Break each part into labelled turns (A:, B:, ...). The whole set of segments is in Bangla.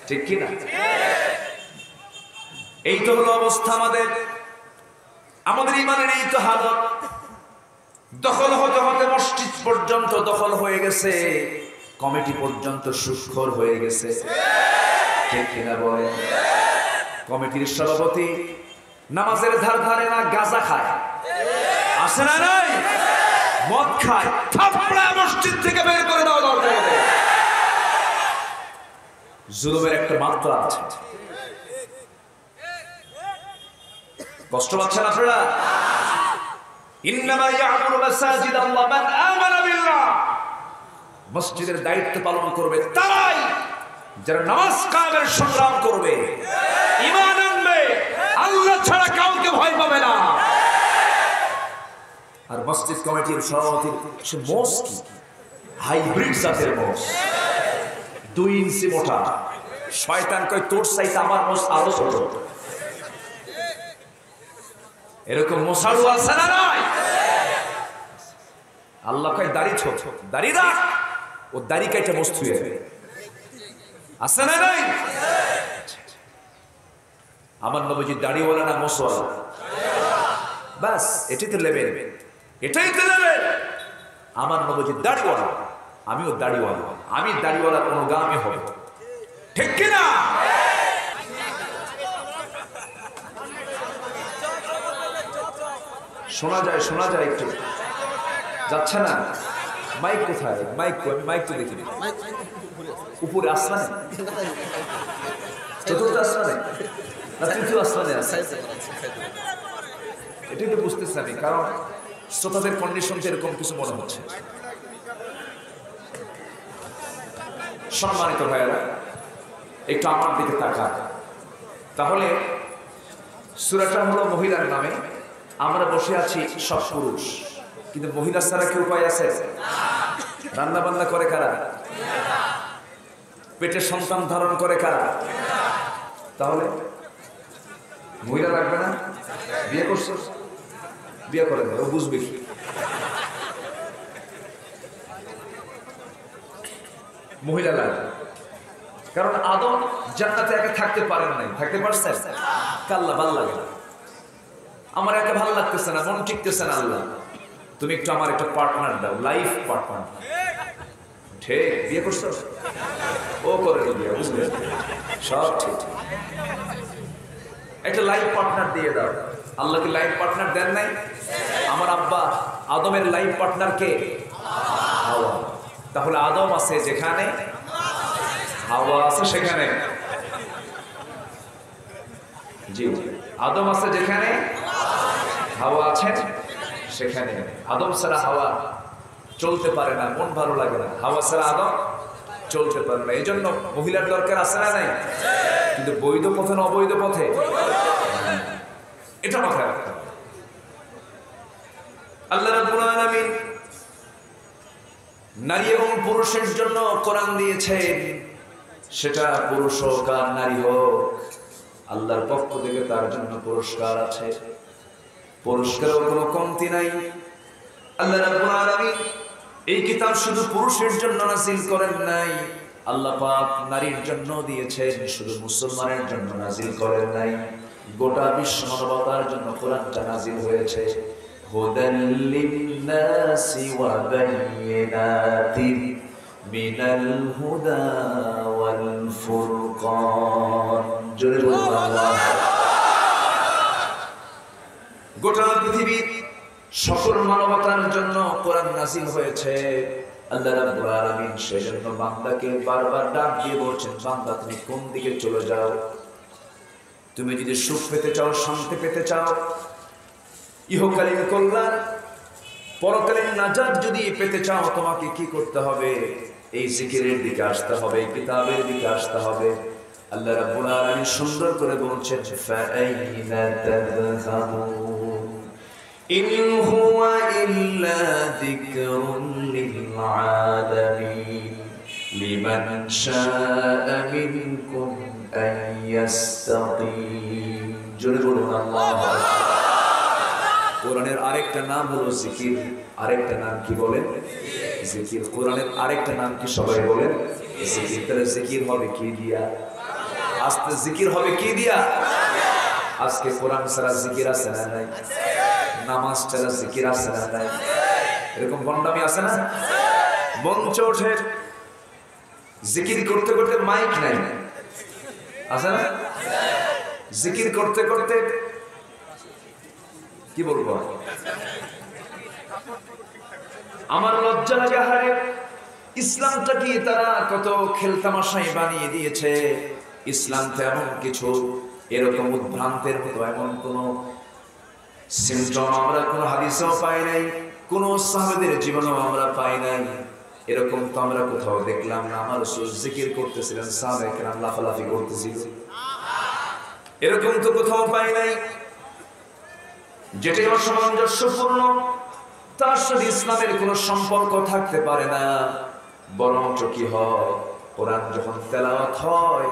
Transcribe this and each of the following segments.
A: ঠিক কি না? এই তো হলো অবস্থা আমাদের। আমাদের ইমানের এই তো হালত। দখল হতে হতে মসজিদ পর্যন্ত দখল হয়ে গেছে, কমিটি পর্যন্ত সুখর হয়ে গেছে। ঠিক কিনা বলেন? কমিটির সভাপতি নামাজের ধার ধারে না, গাঁজা খায়, আছে না নাই? মদ খায়, থাপড়া মসজিদ থেকে বের করে দেওয়া দরকার। জুলুমের একটা মাত্রা আছে। কষ্ট পাচ্ছেন আপনারা? ইন্নামা ইয়া'মুরু মাসাজিদাল্লাহ মান আমানা বিল্লাহ। মসজিদের দায়িত্ব পালন করবে তারাই যারা নামাজ কায়েমের সংগ্রাম করবে, ঈমান আনবে, আল্লাহ ছাড়া কাউকে ভয় পাবে না। আর মসজিদ কমিটির সভাপতি সে মোষ কি হাইব্রিড জাতের মোষ, 2 ইঞ্চি মোটা। শয়তান কয় তোর চাইতে আমার মোষ আরো ছোট। এরকম মোসাড়ু আছে না নাই? আল্লাহ কয় দাড়ি ছোট, দাড়ি রাখ, ও দাড়ি কাইটা মোষ থুয়ে আছে না নাই? আমার নবীজি দাড়িওয়ালা না মোষওয়ালা? বাস এটাই তো লেভেল, এটাই তো লেভেল। আমার নবীজি দাড়িওয়ালা, আমিও দাড়িওয়ালা। আমি দাড়িওয়ালার অনুগামী হব, ঠিক কিনা? শোনা যায়, শোনা যায়, একটু যাচ্ছে না। মাইক কোথায়? মাইক আমি মাইক তো দেখিনি। উপরে আসমানে, চতুর্থ আসমানে না তৃতীয় আসমানে আছে? এটাই তো বুঝতেছি আমি, কারণ শ্রোতাদের কন্ডিশনটা এরকম কিছু মনে হচ্ছে। সম্মানিত ভাইয়েরা, একটু আমার দিকে তাকান। তাহলে সূরাটা হলো মহিলার নামে। আমরা বসে আছি সব পুরুষ, কিন্তু মহিলা ছাড়া কি উপায় আছে? রান্না বান্না করে কারা? পেটে সন্তান ধারণ করে কারা? তাহলে মহিলা লাগবে না? বিয়ে করছো, বিয়ে করে দেয়, ও বুঝবে কি? মহিলা লাগবে, কারণ আদম জান্নাতে একা থাকতে পারেন নাই। থাকতে পারছেন? কাল্লা, ভাল লাগে না, আমার একা ভালো লাগতেছে না, মন টিকতেছে না। আল্লাহ তুমি একটু আমার একটা পার্টনার দাও, লাইফ পার্টনার। ঠিক, বিয়ে করছো? ও করে বিয়ে, বুঝলে? সব ঠিক, একটা লাইফ পার্টনার দিয়ে দাও। আল্লাহ কি লাইফ পার্টনার দেন নাই? আমার আব্বা আদমের লাইফ পার্টনার কে? হাওয়া। তাহলে আদম আছে যেখানে, হাওয়া আছে সেখানে। জি, আদম আছে যেখানে, হাওয়া আছে সেখানে। আদম ছাড়া হাওয়া চলতে পারে না, মন ভালো লাগে না। হাওয়া ছাড়া আদম চলতে পারে না। এই জন্য মহিলার দরকার আছে না নাই? কিন্তু বৈধ পথে না অবৈধ পথে, এটা মাথায় রাখতে হবে। আল্লাহ রাব্বুল আলামিন নারী এবং পুরুষের জন্য কোরআন দিয়েছেন। সেটা পুরুষ হোক আর নারী হোক, আল্লাহর পক্ষ থেকে তার জন্য পুরস্কার আছে। পুরস্কারের কোনো কমতি নাই। আল্লাহ রাব্বুল আলামিন এই কিতাব শুধু পুরুষের জন্য নাযিল করেন নাই, আল্লাহ পাক নারীর জন্য দিয়েছেন। শুধু মুসলমানের জন্য নাযিল করেন নাই, গোটা বিশ্ব মানবতার জন্য কোরআনটা নাযিল হয়েছে। হুদাল লিন-নাসি ওয়া বায়িনাতিন মিনাল হুদা ওয়াল ফুরকান। জোরে বলুন আল্লাহ। গোটা পৃথিবীর সকল মানবতার জন্য কোরআন নাযিল হয়েছে। আল্লাহ রাব্বুল আলামিন সেজন্য বান্দাকে বারবার ডাক দিয়ে বলছেন, বান্দা তুমি কোন দিকে চলে যাও? তুমি যদি সুখ পেতে চাও, শান্তি পেতে চাও, ইহকালীন কল্যাণ, পরকালীন নাজাত যদি পেতে চাও, তোমাকে কি করতে হবে? এই জিকিরের দিকে আসতে হবে, এই কিতাবের দিকে আসতে হবে। আল্লাহ রাব্বুল আলামিন সুন্দর করে বলছেন, ফাআইনা তাযহাবুন ইন হুয়া ইল্লা যিকরুন লিল আলামিন লিমান শাআ মিনকুম আন ইয়াস্তাকিম। জোরে বলুন আল্লাহু আকবার। কোরআনের আরেকটা নাম হলো জিকির। আরেকটা নাম কি বলেন? জিকির। কোরআনের আরেকটা নাম কি সবাই বলেন? জিকির হবে কি দিয়া? আস্তে জিকির হবে কি দিয়া? আজকে কোরআন ছাড়া জিকির আছে না নাই? নামাজ ছাড়া জিকির আছে না নাই? এরকম বন্ডামি আছে না? মঞ্চ ওঠে জিকির করতে করতে মাইক নাই, আছে না? জিকির করতে করতে কি বলবো, আমার লজ্জা লাগে। হারে ইসলামটা কি তারা কত খেলতামাশাই বানিয়ে দিয়েছে। ইসলাম তো এমন কিছু, এরকম উদ্ভ্রান্তের মতো এমন কোন সিমটম আমরা কোন হাদিসেও পাই নাই, কোন সাহাবাদের জীবনেও আমরা পাই নাই। এরকম তো আমরা কোথাও দেখলাম না। আমার রাসূল জিকির করতেছিলেন, সাহাবায়ে কেরাম লাফালাফি করতেছিল, এরকম তো কোথাও পাই নাই। যেটা অসামঞ্জস্যপূর্ণ, তার সাথে ইসলামের কোন সম্পর্ক থাকতে পারে না। বরঞ্চ কি হয়, কোরআন যখন তেলাওয়াত হয়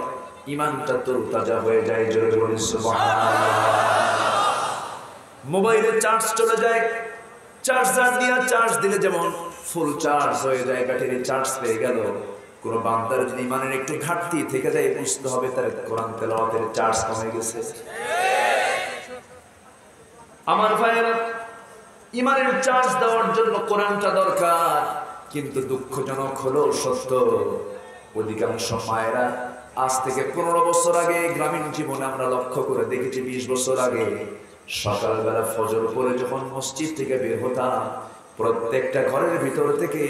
A: ঈমানটা তরতাজা হয়ে যায়। জোরে বলি সুবহানাল্লাহ। মোবাইলে চার্জ চলে যায়, চার্জার দিয়ে চার্জ দিলে যেমন ফুল চার্জ হয়ে যায়, ব্যাটারি চার্জ পেয়ে গেল। কোন বান্দার যদি ঈমানের একটু ঘাটতি থেকে যায়, বুঝতে হবে তার কোরআন তেলাওয়াতের চার্জ কমে গেছে। আমার ভাইয়েরা, ঈমানের চার্জ দেওয়ার জন্য কোরআনটা দরকার। কিন্তু দুঃখজনক হলো সত্য, অধিকাংশ মায়েরা আজ থেকে 15 বছর আগে গ্রামীণ জীবনে আমরা লক্ষ্য করে দেখেছি, 20 বছর আগে সকালবেলা ফজর পরে যখন মসজিদ থেকে বের হতাম, প্রত্যেকটা ঘরের ভিতর থেকে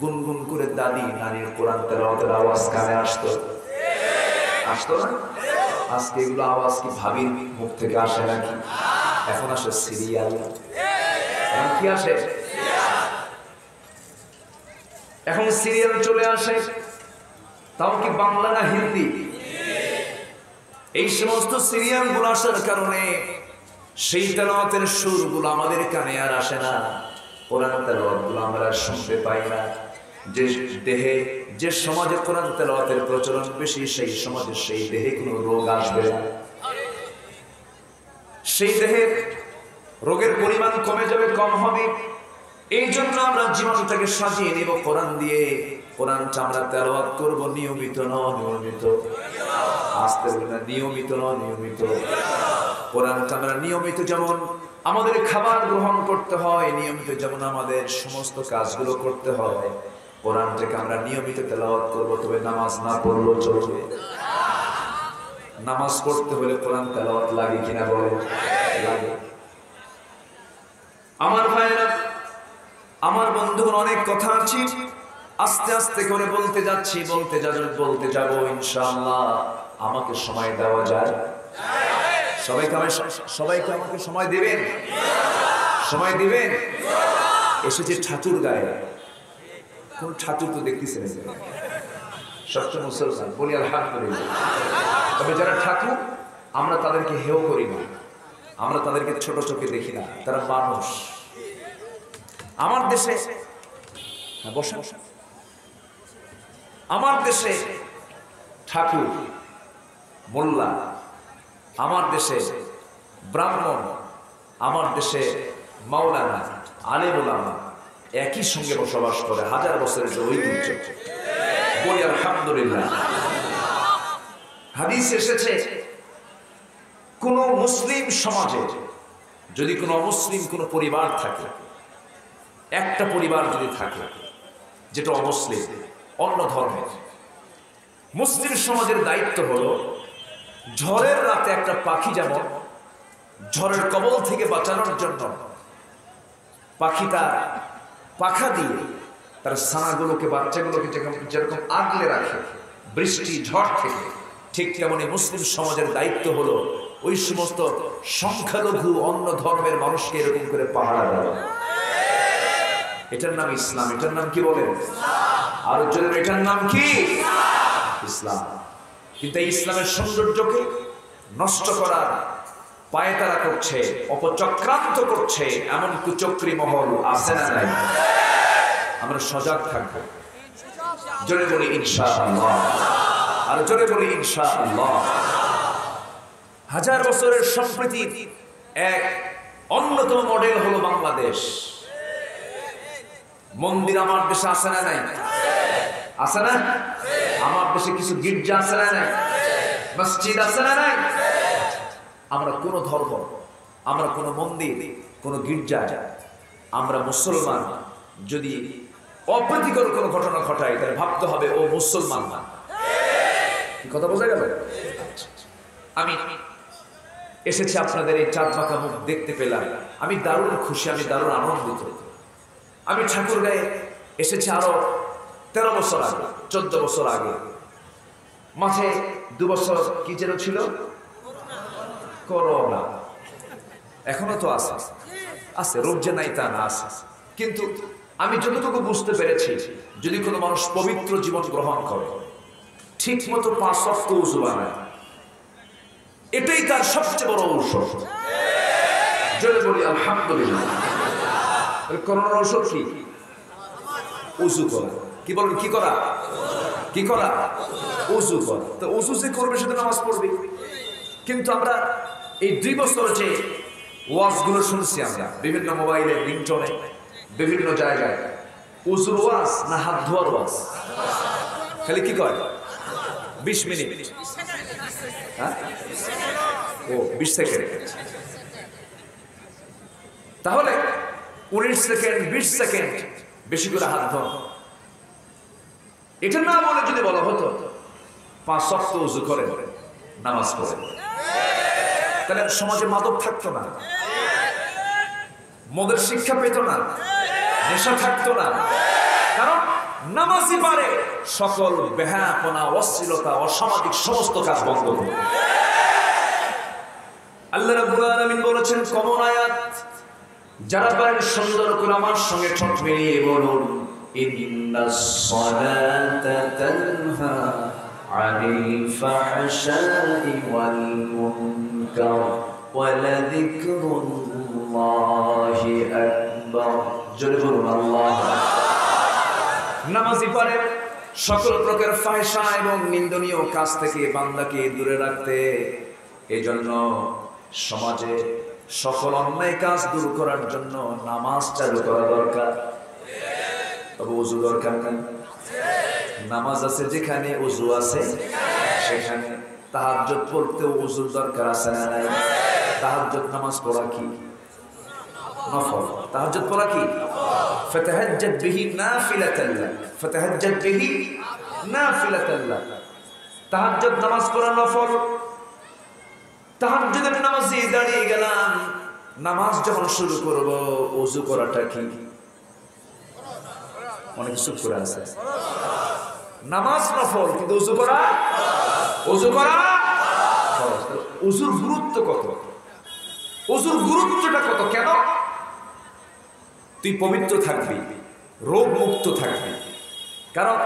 A: গুনগুন করে দাদি নানির কোরআন তেলাওয়াতের আওয়াজ কানে আসতো না? আজকে এগুলো আওয়াজ কি ভাবির মুখ থেকে আসে নাকি? এখন আসে সিরিয়াল। এখন কি আসে? এখন সিরিয়াল চলে আসে, তাও কি বাংলা না হিন্দি? এই সমস্ত সিরিয়াল গুলো আসার কারণে সেই তেলাওয়াতের সুরগুলো আমাদের কানে আর আসে না, কোরআন তেলাওয়াত গুলো আমরা শুনতে পাই না। যে দেহে, যে সমাজে কোরআন তেলাওয়াতের প্রচলন বেশি, সেই সমাজে সেই দেহে কোনো রোগ আসবে না, সেই দেহে রোগের পরিমাণ কমে যাবে, কম হবে। এই জন্য আমরা জীবনটাকে সাজিয়ে নিব কোরআন দিয়ে। কোরআনটা আমরা তেলাওয়াত করব নিয়মিত নিয়মিত, আস্তে না, নিয়মিত নিয়মিত। কোরআনটা আমরা নিয়মিত, যেমন আমাদের খাবার গ্রহণ করতে হয়, নিয়মিত যেমন আমাদের সমস্ত কাজগুলো করতে হয়, কোরআনটাকে আমরা নিয়মিত তেলাওয়াত করব। তবে নামাজ না পড়লেও চলবে। নামাজ পড়তে হলে কোরআন তেলাওয়াত লাগে কিনা বলে? লাগে। আমার ভাইরা, আমার বন্ধুগণ, অনেক কথা আছে, আস্তে আস্তে করে বলতে যাচ্ছি, বলতে যাব ইনশাআল্লাহ। আমাকে সময় দেওয়া যায়? সবাইকে আমাকে সময় দিবেন? সময় দিবেন? এসেছে ঠাকুর গায়ে। কোন ঠাকুর তো দেখতেছেন, সবচেয়ে মুসলমান, বলি আলহামদুলিল্লাহ। তবে যারা ঠাকুর, আমরা তাদেরকে হেয় করি না, আমরা তাদেরকে ছোট চোখে দেখি না, তারা মানুষ। আমার দেশে বসা, আমার দেশে ঠাকুর, মোল্লা, আমার দেশে ব্রাহ্মণ, আমার দেশে মাওলানা, আলেম ওলামা একই সঙ্গে বসবাস করে, হাজার বছরের ঐতিহ্য। বলি আলহামদুলিল্লাহ। হাদিস এসেছে, কোন মুসলিম সমাজে যদি কোনো অমুসলিম কোনো পরিবার থাকে, একটা পরিবার যদি থাকে যেটা অমুসলিম, অন্য ধর্মের, মুসলিম সমাজের দায়িত্ব হলো ঝড়ের রাতে একটা পাখি যেমন ঝড়ের কবল থেকে বাঁচানোর জন্য পাখিটা পাখা দিয়ে তার ছানাগুলোকে, বাচ্চাগুলোকে যেরকম আগলে রাখে বৃষ্টি ঝড় থেকে, ঠিক তেমনি মুসলিম সমাজের দায়িত্ব হলো ওই সমস্ত সংখ্যালঘু অন্য ধর্মের মানুষকে এরকম করে পাহারা দেওয়া। এটার নাম ইসলাম। এটার নাম কি বলেন? আর জন্য এটার নাম কি? ইসলাম। কিন্তু এই ইসলামের সৌন্দর্যকে নষ্ট করার পায়তারা করছে, অপচক্রান্ত করছে এমন কুচক্রী মহল আছে না নাই? আমরা সজাগ থাকবো। জোরে বলি ইনশাআল্লাহ, আর জোরে বলি ইনশাআল্লাহ। হাজার বছরের সম্প্রীতির এক অন্যতম মডেল হলো বাংলাদেশ। মন্দির আমার দেশে আছে না নাই? আছে না? আমার দেশে কিছু গির্জা আছে না নাই, মসজিদ আছে না নাই। আমরা কোন ধর্ম, আমরা কোন মন্দির, কোন গির্জা, আমরা মুসলমান যদি অপ্রীতিকর কোন ঘটনা ঘটায় তাহলে ভাবতে হবে ও মুসলমান না। কি কথা বোঝা গেল? আমি এসেছি আপনাদের এই চাঁদ মাখা মুখ দেখতে পেলাম, আমি দারুণ খুশি, আমি দারুণ আনন্দিত। আমি ঠাকুরগাঁয়ে এসেছি আরো 13 বছর আগে, 14 বছর আগে। মাঝে 2 বছর কি যেন ছিল, করোনা। এখনো তো আছে, আছে, রোগ যে নাই তা না, আছে। কিন্তু আমি যতটুকু বুঝতে পেরেছি, যদি কোনো মানুষ পবিত্র জীবন গ্রহণ করে, ঠিক মতো 5 ওয়াক্ত ওযু বানায়, এটাই তার সবচেয়ে বড় ঔষধ। জোরে বলি আলহামদুলিল্লাহ। করোনার ঔষধ কি? ওযু করা। কি বলেন? কি করা? কি করা? ওযু করা। তো ওযু যে করবে সে তো নামাজ পড়বে। কিন্তু আমরা এই 2 বছর যে ওয়াজগুলো শুনছি, আমরা বিভিন্ন মোবাইলে, রিংটোনে, বিভিন্ন জায়গায়, ওযুর ওয়াজ না হাত ধোয়ার ওয়াজ? খালি কি কয় 20 মিনিট, হ্যাঁ, ও 20 সেকেন্ড। তাহলে 19 সেকেন্ড, 20 সেকেন্ড বেশি করে হাত ধোয়া। এটা না বলে যদি বলা হতো 5 ওয়াক্ত ওযু করে নামাজ পড়ে, তাহলে সমাজে মাদক থাকতো না, মদের শিক্ষা পেত না, নেশা থাকতো না। কারণ নামাজই পারে সকল বেহায়াপনা, অশ্লীলতা, অসামাজিক সমস্ত কাজ বন্ধ করতে। আল্লাহ রাব্বুল আলামিন বলেছেন কমন আয়াত, যারা পারেন সুন্দর করে আমার সঙ্গে ঠোঁট মিলিয়ে বলুন, ইন্নাস সালাতা তানহা আনিল ফাহশাই ওয়াল মুনকার ওয়া লাযিকরুল্লাহি আকবার। জোরে বলুন আল্লাহু আকবার। নামাজি পারে সকল প্রকার ফাহিশা এবং নিন্দনীয় কাজ থেকে বান্দাকে দূরে রাখতে। এজন্য সমাজে সকল অন্যায় কাজ দূর করার জন্য নামাজ চালু করা দরকার। তবে ওযু দরকার নাই? নামাজ আছে যেখানে, ওযু আছে সেখানে। তাহাজ্জুদ পড়তেও ওযুর দরকার আছে না নাই? তাহাজ্জুদ নামাজ পড়া কি নফল? তাহাজ্জুদ পড়া কি? ফাতাহাজ্জাদ বিহি নাফিলাতান লাক, ফাতাহাজ্জাদ বিহি নাফিলাতান লাক। তাহাজ্জুদ নামাজ পড়া নফল। তাহাজ্জুদের নামাজে দাঁড়িয়ে গেলাম, নামাজ যখন শুরু করব ওযু করাটা কি? অনেক কিছু করে আছে। নামাজ নফল, কিন্তু ওযু করা, ওযু করা ফরজ। ওযুর গুরুত্ব কত? ওযুর গুরুত্বটা কত? কেন? তুই পবিত্র থাকবি, রোগ মুক্ত থাকবি। কারণ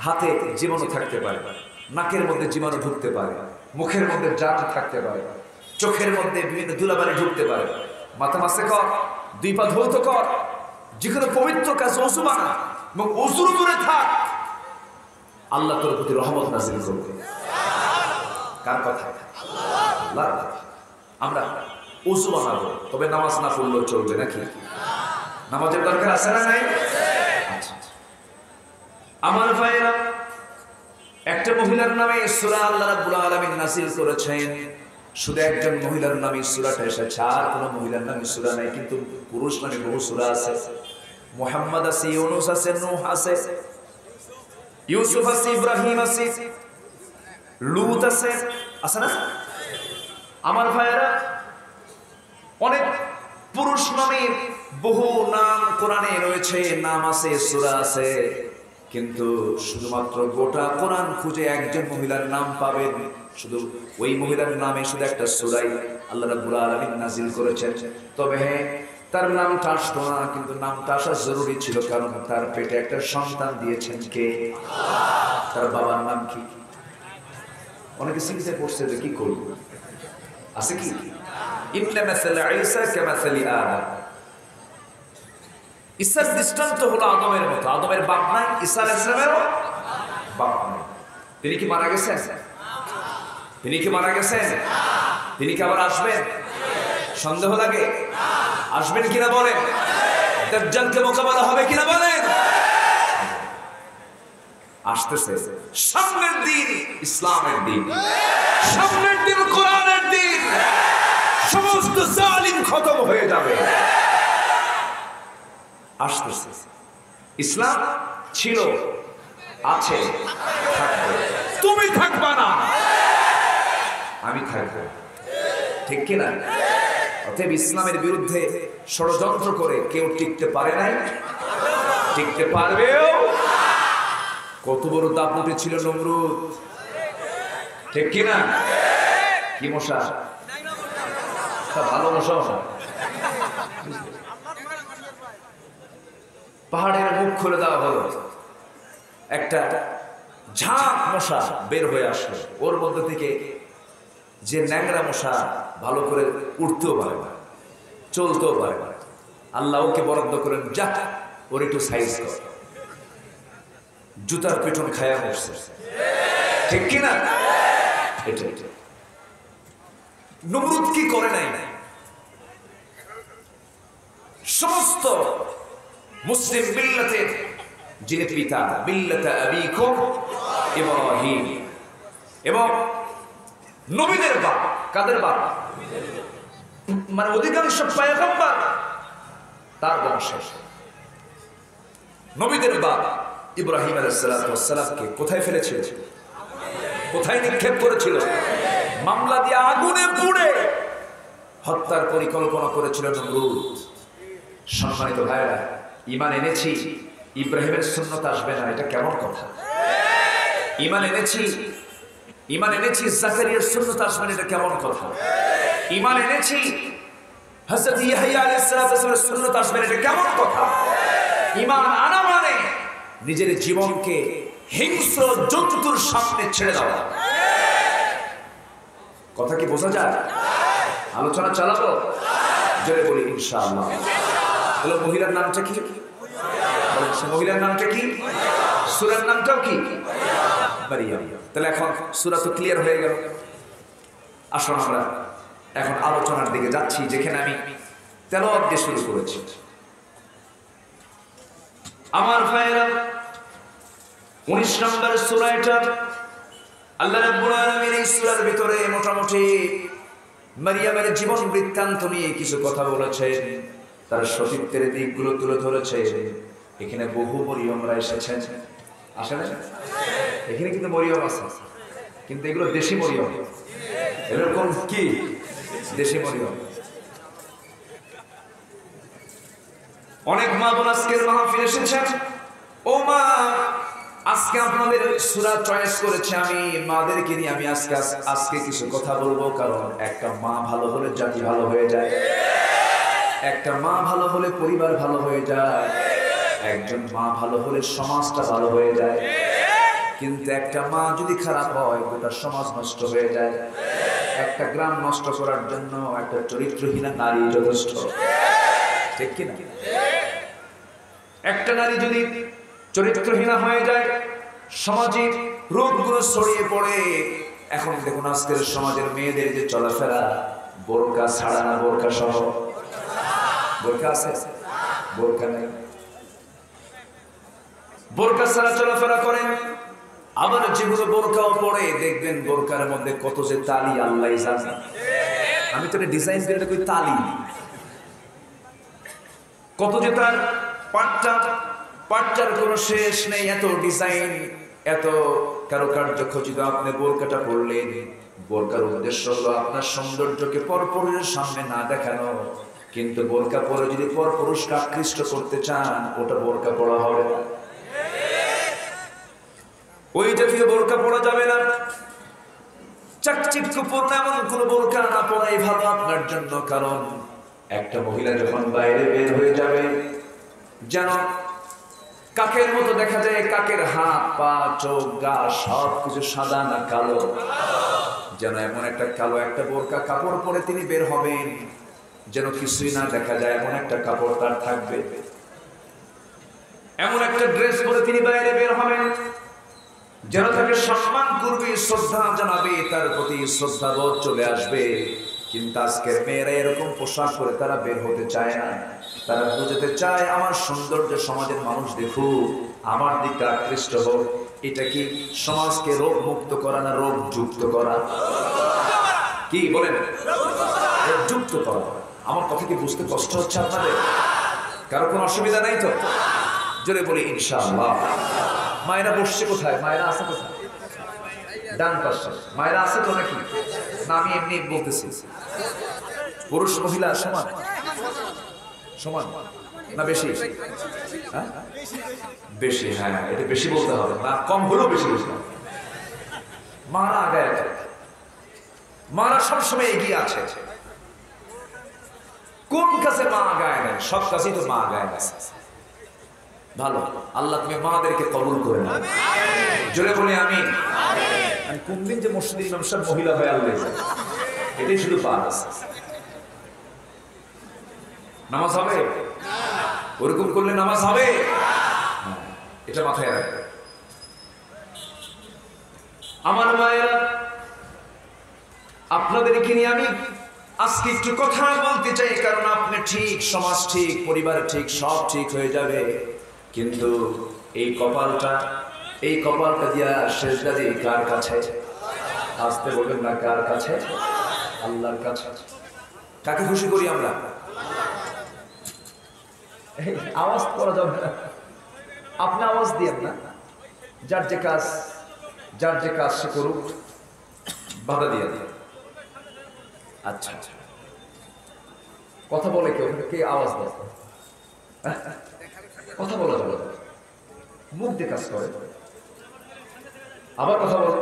A: হাতে জীবাণু থাকতে পারে, নাকের মধ্যে জীবাণু ঢুকতে পারে, মুখের মধ্যে জার্ম থাকতে পারে, চোখের মধ্যে বিভিন্ন ধুলাবালি ঢুকতে পারে। মাথা মাসে কর, 2 পা ধৌত কর, যেকোনো পবিত্র কাজ ওযু বানা এবং ওযুর দূরে থাক, আল্লাহ তোর প্রতি রহমত নাযিল করবে। কার কথা? আল্লাহর কথা। আমরা ওযু বানাবো, তবে নামাজ না পড়লেও চলবে নাকি? নামাজের দরকার আছে না নাই? আচ্ছা, আমার ভাইরা, একটা মহিলার নামে সূরা আল্লাহ রাব্বুল আলামিন নাযিল করেছেন। শুধু একজন মহিলার নামে সূরাটা এসেছে, আর কোনো মহিলার নামে সূরা নাই। কিন্তু পুরুষ নামে বহু সূরা আছে। মুহাম্মদ আছে, ইউনূস আছে, নূহ আছে, ইউসুফ আছে, ইব্রাহিম আছে, লূত আছে, আছে না? আমার ভাইরা, অনেক পুরুষ নামে বহু নাম কোরআনে রয়েছে, নাম আছে, সূরা আছে। কিন্তু শুধুমাত্র গোটা কোরআন খুঁজে একজন মহিলার নাম পাবেন, শুধু ওই মহিলার নামে শুধু একটা সূরাই আল্লাহ রাব্বুল আলামিন নাযিল করেছেন। তবে হ্যাঁ, তার নামটা আসতো না, কিন্তু নামটা আসা জরুরি ছিল, কারণ তার পেটে একটা সন্তান দিয়েছেন কে? তার বাবার নাম কি? অনেকে চিন্তা করছে যে কি করব, আছে কি? ইন্না মাসালা ঈসা কামাসালি আদম। ঈসার দৃষ্টান্ত হলো আদমের মতো। আদমের বাপ নাই, ঈসা আলাইহিস সালামেরও বাপ নাই। তিনি কি মারা গেছেন? তিনি কি মারা গেছেন? তিনি কি আবার আসবেন? সন্দেহ লাগে? আসবেন কিনা বলেন? দাজ্জালকে মোকাবেলা হবে কিনা বলেন? আসতেছে সামনের দিন, ইসলামের দিন, সামনের দিন কোরআনের দিন, সমস্ত জালিম খতম হয়ে যাবে। আসতেছে ইসলাম, ছিল, আছে, থাকবে। তুমি থাকবা না, আমি থাকবো, ঠিক কিনা? অতএব ইসলামের বিরুদ্ধে ষড়যন্ত্র করে কেউ টিকতে পারে নাই, টিকতে পারবেও। কত বড় দাপটে ছিল নমরুদ, ঠিক কিনা? কি মশা, ভালো মশা। পাহাড়ের মুখ খুলে দেওয়া হলো, একটা ঝাঁক মশা বের হয়ে আসলো। ওর মধ্যে থেকে যে ন্যাংরা মশা ভালো করে উঠতেও পারে না, চলতেও পারে না, আল্লাহ ওকে বরাদ্দ করেন, যা ওর একটু সাইজ কর। জুতার পেছন খায়া বসছে, ঠিক কিনা? এটা নমরুদ কি করে নাই? সমস্ত মুসলিম মিল্লাতের যিনি পিতা, মিল্লাতে আবিকুম ইব্রাহিম, এবং নবীদের বাপ। কাদের বাপ? মানে অধিকাংশ পয়গম্বর তার বংশের। নবীদের বাপ ইব্রাহিম আলাইহিস সালামকে কোথায় ফেলেছিল? কোথায় নিক্ষেপ করেছিল? মামলা দিয়ে আগুনে পুড়ে হত্যার পরিকল্পনা করেছিল নমরুদ। সম্মানিত ভাইরা, ঈমান এনেছি, ইব্রাহিমের সুন্নাত আসবে না, এটা কেমন কথা? ঈমান এনেছি জাকারিয়ার সুন্নাত আসবে না, এটা কেমন কথা? ঈমান এনেছি হযরত ইয়াহইয়া আলাইহিস সালামের সুন্নাত আসবে না, এটা কেমন কথা? ঈমান আনা মানে নিজের জীবনকে হিংস্র জন্তুর সামনে ছেড়ে দেওয়া। কথা কি বোঝা যায়? আলোচনা চালাবো, জোরে বলি ইনশাআল্লাহ। হলো মহিলার নামটা কি? মহিলার নামটা কি? সূরার নামটাও কি? মারিয়াম। তাহলে এখন সূরা তো ক্লিয়ার হয়ে গেল। আসুন আমরা এখন আলোচনার দিকে যাচ্ছি, যেখানে আমি তেলাওয়াত দিয়ে শুরু করেছি। আমার ভাইরা, 19 নম্বর সূরা এটা। আল্লাহ রাব্বুল আলামিন এই সূরার ভিতরে মোটামুটি মারিয়ামের জীবন বৃত্তান্ত নিয়ে কিছু কথা বলেছেন, তার সতীত্বের দিকগুলো তুলে ধরেছে। এখানে বহু মরিয়মরা এসেছেন, আসে না? এখানে কিন্তু মরিয়ম আছে, কিন্তু এগুলো দেশি মরিয়ম। এরকম কি দেশি মরিয়ম? অনেক মা বোন আজকের মাহফিল এসেছেন। ও মা, আজকে আপনাদের সূরা চয়েস করেছে আমি, মাদেরকে নিয়ে আমি আজকে কিছু কথা বলবো। কারণ একটা মা ভালো হলে জাতি ভালো হয়ে যায়, একটা মা ভালো হলে পরিবার ভালো হয়ে যায়, একজন মা ভালো হলে সমাজটা ভালো হয়ে যায়। কিন্তু একটা মা যদি খারাপ হয়, গোটা সমাজ নষ্ট হয়ে যায়। একটা গ্রাম নষ্ট করার জন্য একটা চরিত্রহীনা নারী যথেষ্ট, ঠিক কিনা? একটা নারী যদি চরিত্রহীনা হয়ে যায়, সমাজে রোগগুলো ছড়িয়ে পড়ে। এখন দেখুন আজকের সমাজের মেয়েদের যে চলাফেরা, বোরকা ছাড়া না বোরকা সহ। বোরকা আছে, বোরকা নেই, বোরকা ছাড়া চলাফেরা করেন। আবার যেগুলো বোরকাও পড়ে, দেখবেন বোরকার মধ্যে কত যে তালি, আল্লাহই জানে। আমি তো ডিজাইন করে কই তালি, কত যে তার পাটটার কোনো শেষ নেই। এত ডিজাইন, এত কারুকার্য খচিত। আপনি বোরকাটা পরলেন, বোরকার উদ্দেশ্য হলো আপনার সৌন্দর্যকে পরপুরুষের সামনে না দেখানো। কিন্তু বোরকা পরে যদি পরপুরুষকে আকৃষ্ট করতে চান, ওটা বোরকা পরা হবে না, ওই জাতীয় বোরকা পরা যাবে না। চাকচিক্যপূর্ণ এমন কোন বোরকা না পরাই ভালো আপনার জন্য। কারণ একটা মহিলা যখন বাইরে বের হয়ে যাবে, যেন কাকের মতো দেখা যায়। কাকের হাত, পা, চোখ, গা সব কিছু সাদা না কালো, যেন এমন একটা কালো একটা বোরকা কাপড় পরে তিনি বের হবেন, যেন কিছুই না দেখা যায়। এমন একটা কাপড় তার থাকবে, এমন একটা ড্রেস পরে তিনি বাইরে বের হবেন, যেন তাকে সম্মান করবে, শ্রদ্ধা জানাবে, তার প্রতি শ্রদ্ধাবোধ চলে আসবে। কিন্তু আজকের মেয়েরা এরকম পোশাক পরে তারা বের হতে চায় না। তারা বুঝতে চায় আমার সৌন্দর্য সমাজের মানুষ দেখুক, আমার দিকে আকৃষ্ট হোক। এটা কি সমাজকে রোগ মুক্ত করা না রোগ যুক্ত করা? কি বলেন? রোগ যুক্ত করা। আমার কথা কি বুঝতে কষ্ট হচ্ছে আপনাদের? কারো কোনো অসুবিধা নাই তো? জোরে বলি ইনশাআল্লাহ। মায়েরা বসছে কোথায়? মায়েরা আছে কোথায়? ডান পাশে। মায়েরা আছে তো নাকি? না আমি এমনি বলতেছি। পুরুষ মহিলা সমান? সমান না বেশি? হ্যাঁ বেশি। হ্যাঁ এটা বেশি বলতে হবে না, কম হলেও বেশি বলতে হবে। মারা আগায়, মারা সবসময় এগিয়ে আছে। কোন কাছে মা আগায় নেয়? সব কাছেই তো মা আগায় আছে। ভালো, আল্লাহ তুমি মাদেরকে কবুল করে নাও। জোরে বলি আমিন। আমি কোন দিন যে মসজিদে ইমাম সাহেব মহিলা হয়ে আল্লাহ, এটাই শুধু পাস। নামাজ হবে? ওরকম করলে নামাজ হবে? এটা মাথায় রাখবে। আমার মায়েরা, আপনাদেরকে নিয়ে আমি আজকে একটু কথা বলতে চাই, কারণ আপনি ঠিক, সমাজ ঠিক, পরিবার ঠিক, সব ঠিক হয়ে যাবে, কিন্তু এই কপালটা দিয়া সেজদা দিয়ে কার কাছে? আসতে বলবেন না, কার কাছে? আল্লাহর কাছে। কাকে খুশি করি আমরা? আওয়াজ করা যাবে না, আপনি আওয়াজ দিয়েন না। যার যে কাজ সে করুক, বাধা দিয়ে দেন। আচ্ছা কথা বলে কেউ? কে আওয়াজ দেয়? কথা বলা যাবে, মুখ দিয়ে কাজ করে। আবার কথা বলে।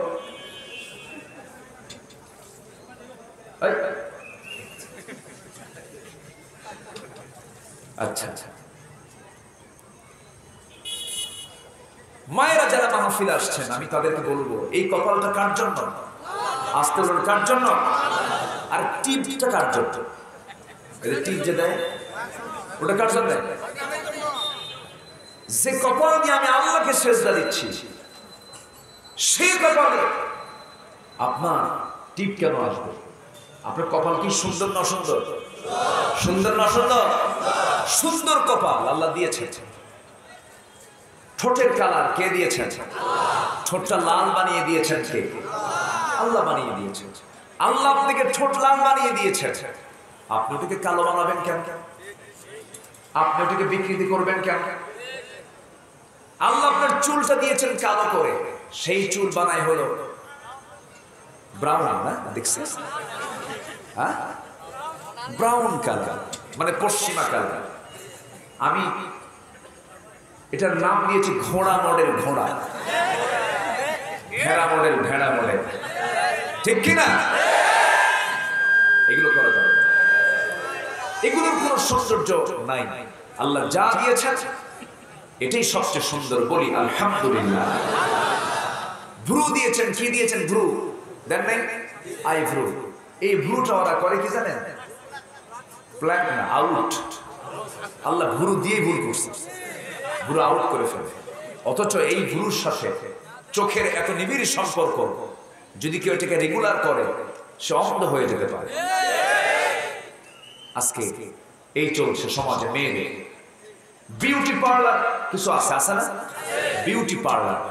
A: আচ্ছা মায়েরা যারা মাহফিলে আসছেন, আমি তাদেরকে বলবো, এই কপালটা কার জন্য? আসতে বলুন কার জন্য? আর টিপটা কার জন্য? টিপ যে দেয় ওটা কার জন্য? যে কপাল নিয়ে আমি আল্লাহকে সেজদা দিচ্ছি, সেই কপালে আপনার টিপ কেন আসবে? আপনার কপাল কি সুন্দর না অসুন্দর? সুন্দর না অসুন্দর? সুন্দর কপাল আল্লাহ দিয়েছে। ঠোঁটের কালার কে দিয়েছেন? ঠোঁটটা লাল বানিয়ে দিয়েছেন কে? আল্লাহ বানিয়ে দিয়েছেন। আল্লাহ আপনাকে ঠোঁট লাল বানিয়ে দিয়েছেন। আপনি ওটাকে কালো বানাবেন কেন? আপনি ওটাকে বিকৃতি করবেন কেন? আল্লাহ আপনার চুলটা দিয়েছেন কালো করে, সেই চুল বানায় হলো ব্রাউন, না দেখছেন? হ্যাঁ ব্রাউন কালার, মানে পশ্চিমা কালার। আমি এটার নাম দিয়েছি ঘোড়া মডেল, ঘোড়া। ভেড়া মডেল, ভেড়া মডেল, ঠিক কিনা? এগুলো করা যাবে না, এগুলোর কোনো সৌন্দর্য নাই। আল্লাহ যা দিয়েছেন এটাই সবচেয়ে সুন্দর, বলি আলহামদুলিল্লাহ। ভ্রু দিয়েছেন, কি দিয়েছেন? ভ্রু দেন নাই? আই ভ্রু। এই ভ্রুটা ওরা করে কি জানেন? প্ল্যান না, আউট। আল্লাহ ভ্রু দিয়ে ভুল করছে, ভ্রু আউট করে ফেলে। অথচ এই ভ্রুর সাথে চোখের এত নিবিড় সম্পর্ক, যদি কেউ এটাকে রেগুলার করে সে অন্ধ হয়ে যেতে পারে। আজকে এই চলছে সমাজে। মেয়েদের বিউটি পার্লার কিছু আছে না? Beauty parlour.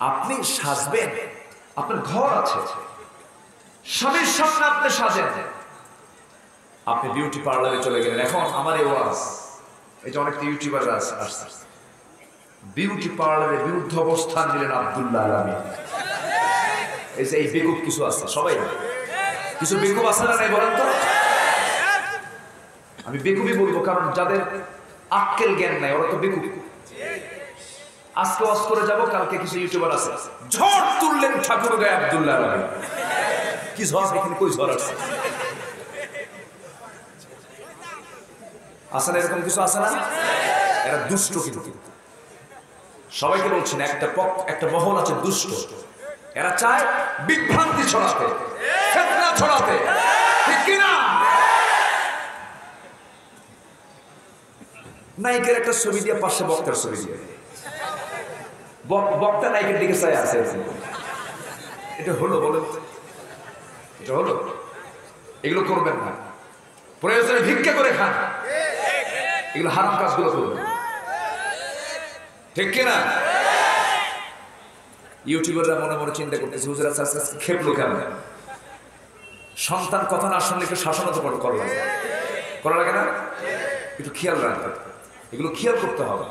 A: আপনি সাজবেন, আপনার ঘর আছে, স্বামীর সামনে আপনি সাজেন, আপনি বিউটি পার্লারে চলে গেলেন। এখন আমার এই ওয়াজ, এই যে অনেক ইউটিউবাররা আসছে, বিউটি পার্লারে বিরুদ্ধ অবস্থান নিলেন আব্দুল্লাহ আলামিন। এই যে এই বেকুব কিছু আছে, সবাই কিছু বেকুব আছে না নাই বলেন তো? আমি বেকুবই বলবো, কারণ যাদের আক্কেল জ্ঞান নাই ওরা তো বেকুব। আজকে ওয়াজ করে যাব, কালকে কিছু ইউটিউবার আছে ঝড় তুললেন ঠাকুর গায়ে আব্দুল্লাহ আলামিন। কি ঝড়? এখানে কই ঝড় আছে? আসলে এরকম কিছু আছে না? এরা দুষ্ট, কিন্তু সবাইকে বলছেন একটা মহল আছে দুষ্ট। এরা চায় বিভ্রান্তি ছড়াতে, ফিতনা ছড়াতে, ঠিক কি না? নায়িকের একটা ছবি দিয়ে পাশে বক্তার ছবি দিয়ে, বক্তা নায়িকের দিকে চাই আছে। এটা হলো? বলে এটা হলো? এগুলো করবেন না, প্রয়োজনে ভিক্ষা করে খান, এগুলো হারাম কাজগুলো করবেন, ঠিক কিনা? ইউটিউবাররা মনে মনে চিন্তা করতেছে হুজুর আজকে খেপলো কেন? সন্তান কথা না শুনলে একটু শাসনও তো করা লাগে না? একটু খেয়াল রাখতে, এগুলো খেয়াল করতে হবে।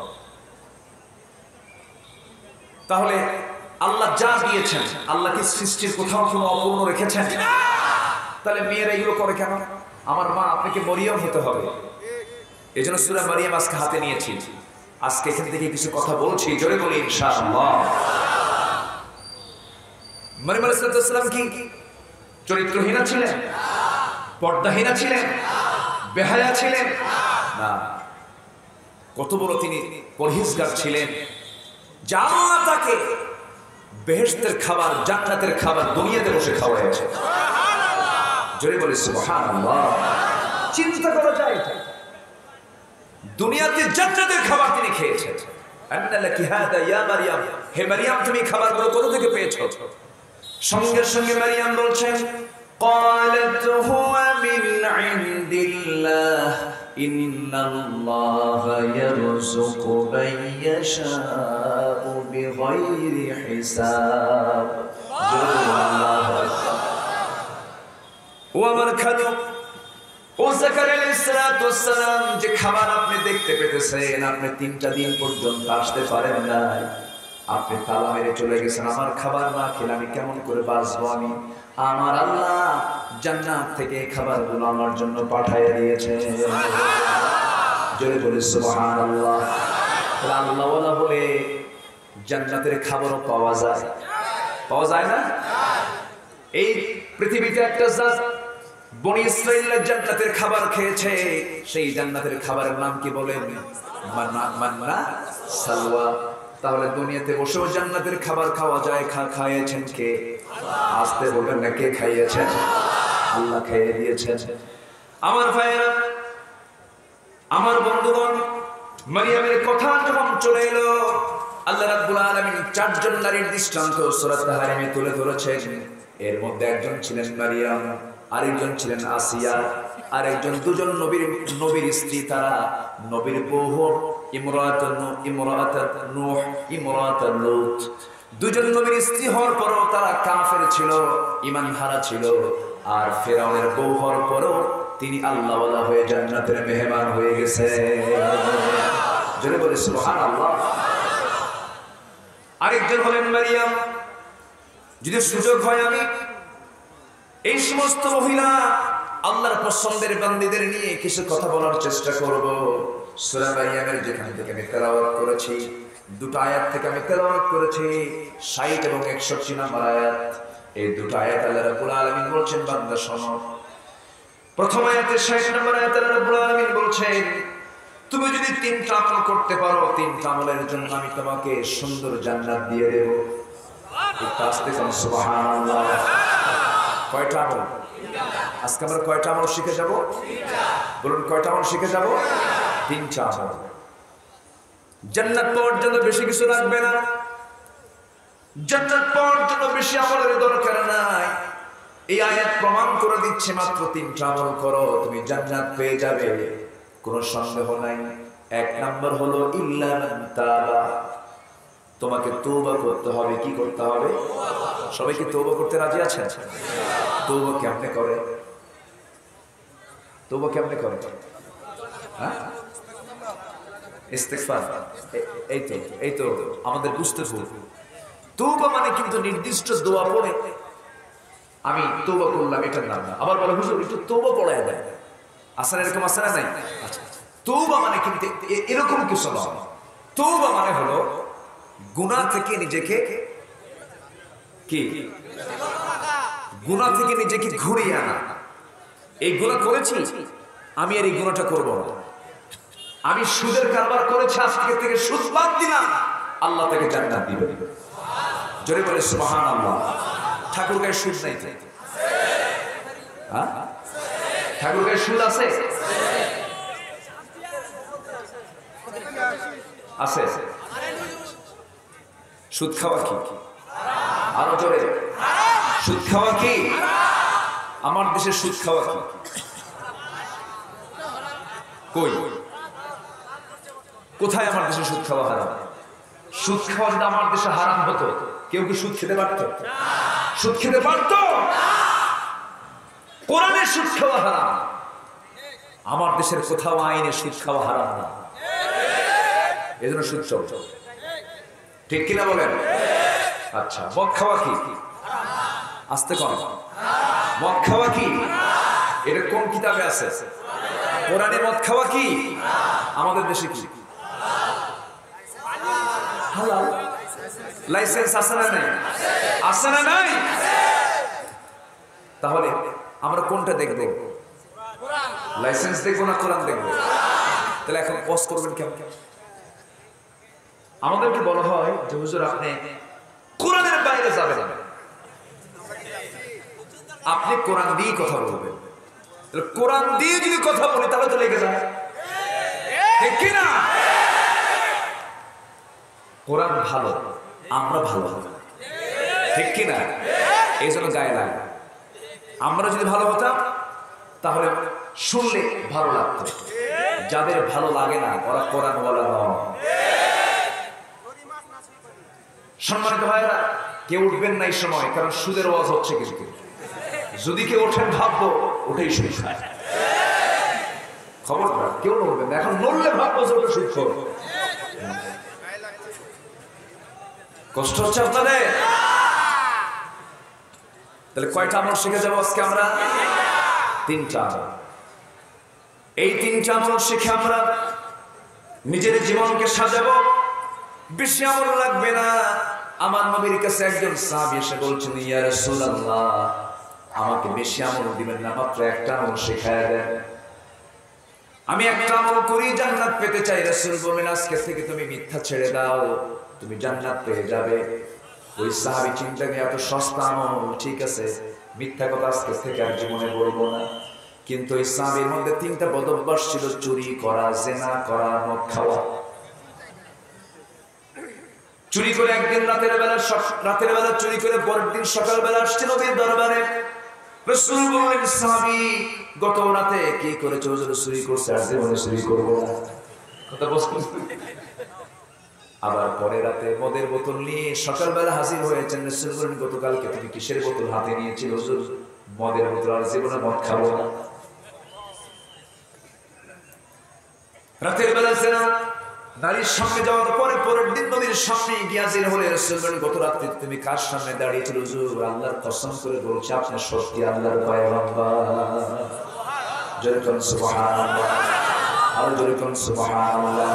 A: তাহলে আল্লাহ যা দিয়েছেন, আল্লাহ কি সৃষ্টির কোথাও কোনো অপূর্ণ রেখেছেন? তাহলে মেয়েরা এগুলো করে কেন? আমার মা আপনাকে মরিয়ম হতে হবে, এই জন্য সূরা মারিয়াম আজকে হাতে নিয়েছি। আজকে এখান থেকে কিছু কথা বলছি, জোরে বলি ইনশাআল্লাহ। মারিয়াম আলাইহিস সালাম কি চরিত্রহীনা ছিলেন? পর্দাহীনা ছিলেন? বেহায়া ছিলেন? না, কত বড় তিনি পরহেজগার ছিলেন। আল্লাহ তাকে বেহেশতের খাবার, জান্নাতের খাবার দুনিয়াতে বসে খাওয়াইছে। জোরে বলি সুবহানাল্লাহ। চিন্তা করা যায়, দুনিয়াতে জান্নাতের খাবার তিনি খেয়েছেন। আন্না লাকি হাদা ইয়া মারিয়াম, হে মারিয়াম তুমি খাবারগুলো কোথা থেকে পেয়েছো? সঙ্গে সঙ্গে মারিয়াম বলছেন قالت هو من عند الله إن الله يرزق من يشاء بغير حساب। ومن খাদু ও জাকারিয়া আলাইহিস সালাম, যে খাবার আপনি দেখতে পেতেছেন, আপনি 3টা দিন পর্যন্ত আসতে পারেন না, আপনি তালা মেরে চলে গেছেন। আমার খাবার না খেলে আমি কেমন করে বাঁচবো? আমি আমার আল্লাহ জান্নাত থেকে খাবারগুলো আমার জন্য পাঠিয়ে দিয়েছেন। জোরে বলে সুবহানাল্লাহ। আল্লাহ ওয়ালা বলে জান্নাতের খাবারও পাওয়া যায় না? এই পৃথিবীতে একটা জাত বনি ইসরাঈলের জান্নাতের খাবার খেয়েছে, সেই জান্নাতের খাবারের নাম কি বলেন? মান্না সালওয়া। তাহলে দুনিয়াতে বসেও জান্নাতের খাবার খাওয়া যায়। খাইয়েছেন কে? আসতে বলবেন না, কে খাইয়েছেন? আল্লাহ খাইয়ে দিয়েছেন। আমার ভাইয়েরা, আমার বন্ধুগণ, মারিয়ামের কথা যখন চলে এলো, আল্লাহ রাব্বুল আলামিন 4 জন নারীর দৃষ্টান্ত সূরা তাহরিমে তুলে ধরেছেন। এর মধ্যে একজন ছিলেন মারিয়াম, আরেকজন ছিলেন আসিয়া, আরেকজন, 2 জন নবীর স্ত্রী, তারা নবীর বউ ইমরাতুন নূহ, ইমরাতুন লূত। 2 জন নবীর স্ত্রী হওয়ার পরও তারা কাফের ছিল, ঈমান হারা ছিল। আর ফিরআউনের বউ হওয়ার পরও তিনি আল্লাহ ওয়ালা হয়ে জান্নাতের মেহমান হয়ে গেছে। জোরে বলে সুবহানাল্লাহ। আরেকজন হলেন মারিয়াম। যদি সুযোগ হয় আমি এই সমস্ত মহিলা আল্লাহর পছন্দের বান্দীদের নিয়ে কিছু কথা বলার চেষ্টা করব। সূরা মারিয়ামের যেখান থেকে আমি তেলাওয়াত করেছি, 2টা আয়াত থেকে আমি তেলাওয়াত করেছি, 60 এবং 61 নম্বর আয়াত। এই 2টা আয়াত আল্লাহ রাব্বুল আলামিন বলছেন, বান্দা শোনো। প্রথম আয়াতে 60 নম্বর আয়াতে আল্লাহ রাব্বুল আলামিন বলছেন, তুমি যদি 3টা আমল করতে পারো, 3টা আমলের জন্য আমি তোমাকে সুন্দর জান্নাত দিয়ে দেব। একটু আস্তে বলুন সুবহানাল্লাহ। কয়টা আমল? আজকে আমরা কয়টা আমল শিখে যাব? বলুন কয়টা আমল শিখে যাব? 3টা আমল। জান্নাত পাওয়ার জন্য বেশি কিছু লাগবে না, জান্নাত পাওয়ার জন্য বেশি আমলের দরকার নাই। এই আয়াত প্রমাণ করে দিচ্ছে, মাত্র 3টা আমল করো তুমি জান্নাত পেয়ে যাবে, কোনো সন্দেহ নাই। 1 নাম্বার হলো ইল্লা মান তাবা, তোমাকে তওবা করতে হবে। কি করতে হবে? সবাই কি তওবা করতে রাজি আছেন? তওবা কেমনে করে? তওবা কেমনে করে? হ্যাঁ, ইস্তিগফার। এই তো আমাদের বুঝতে ভুল। তওবা মানে কিন্তু নির্দিষ্ট দোয়া পড়ে আমি তওবা করলাম, এটার নাম না। আবার বলে হুজুর একটু তওবা পড়ায় দেয়, আসলে এরকম আছে না নাই? আচ্ছা, তওবা মানে কিন্তু এরকম কিছু নয়। তওবা মানে হলো গুনাহ থেকে নিজেকে কি, গুনাহ থেকে নিজেকে ঘুরিয়ে আনা। এই গুনাহ করেছি, আমি আর এই গুনাহটা করব না। আমি সুদের কারবার করেছি, আজকে থেকে সুদ বাদ দিলাম, আল্লাহ তাকে জান্নাত দিবেন। জোরে বলে সুবহানাল্লাহ। ঠাকুর গায়ে সুদ নাই তো? হ্যাঁ, ঠাকুর গায়ে সুদ আছে? আছে। সুদ খাওয়া কি? আরো জোরে, সুদ খাওয়া কি? আমার দেশে সুদ খাওয়া কি? কই, কোথায় আমার দেশে সুদ খাওয়া হারাম? সুদ খাওয়া যদি আমার দেশে হারাম হতো, কেউ কি সুদ খেতে পারত? সুদ খেতে পারত? কোরআনে সুদ খাওয়া হারাম। আমার দেশের কোথাও আইনে সুদ খাওয়া হারাম না, এজন্য সুদ চলছে। ঠিক কিনা বলেন? আচ্ছা, মদ খাওয়া কি? আস্তে কর। মদ খাওয়া কি? এটা কোন কিতাবে আছে? কোরআনে মদ খাওয়া কি? আমাদের দেশে কি হালাল? লাইসেন্স আছে না নাই? আছে না নাই? তাহলে আমরা কোনটা দেখব? লাইসেন্স দেখবো না কোরআন দেখবো? তাহলে এখন পজ করবেন কেমন? আমাদেরকে বলা হয় যে হুজুর আপনি কোরআনের বাইরে যাবেন না, আপনি কোরআন দিয়ে কথা বলবেন। কোরআন দিয়ে যদি কথা বলি তাহলে তো লেগে যায়, ঠিক কিনা? কোরআন ভালো, আমরা ভালো, ঠিক কিনা? এই জন্য গায়ে লাগে। আমরা যদি ভালো হতাম তাহলে শুনলে ভালো লাগতো। যাদের ভালো লাগে না ওরা কোরআন ওয়ালা নয়। সম্মানিত ভাইরা, কেউ উঠবেন না এই সময়, কারণ সুদের ওয়াজ হচ্ছে। কিন্তু যদি কেউ ওঠেন ভাববো ওটাই সুদ খায়। খবরদার কেউ নড়বেন না, এখন নড়লে ভাববো যে ওটা সুদ খায়। কষ্ট হচ্ছে আপনাদের? তাহলে কয়টা আমল শিখে যাবো আজকে আমরা? 3টা। এই 3টা আমল শিখে আমরা নিজের জীবনকে সাজাবো। বেশি আমল লাগবে না। আমার নবীর কাছে একজন সাহাবী এসে বলছেন, ইয়া রাসূলুল্লাহ, আমাকে বেশি আমল দিবেন না, মাত্র একটা আমল শিখায়া দেন। আমি একটা আমল করি জান্নাত পেতে চাই। রাসূল বললেন, আজকে থেকে তুমি মিথ্যা ছেড়ে দাও, তুমি জান্নাত পেয়ে যাবে। ওই সাহাবী চিন্তা করে, এত সস্তা আমল, ঠিক আছে, মিথ্যা কথা আজকে থেকে আর জীবনে বলবো না। কিন্তু ওই সাহাবীর মধ্যে 3টা বদঅভ্যাস ছিল: চুরি করা, জিনা করা, মদ খাওয়া। চুরি করে একদিন রাতের বেলা চুরি করে পরের দিন সকালবেলা আসছে নবীর দরবারে। রাসূল বললেন, সাহাবী গত রাতে কি করেছো? চুরি করছে, আর জীবনে চুরি করবো না। কথা বলছেন। আবার পরে রাতে মদের বোতল নিয়ে সকালবেলা হাজির হয়েছেন। রাসূল বললেন, গতকালকে তুমি কিসের বোতল হাতে নিয়েছিল? হুজুর, মদের বোতল, আর জীবনে মদ খাবো না। রাতের বেলা সেনা নারীর সামনে যাওয়ার পরে পরের দিন নবীর সামনে গিয়ে হাজির হলে রাসূল বলেন, গত রাতে তুমি কার সামনে দাঁড়িয়েছিল? হুজুর, আল্লাহর কসম করে বলছি আপনি সত্যি আল্লাহর পয়গম্বর। জোরে বলুন সুবহানাল্লাহ, আর জোরে বলুন সুবহানাল্লাহ।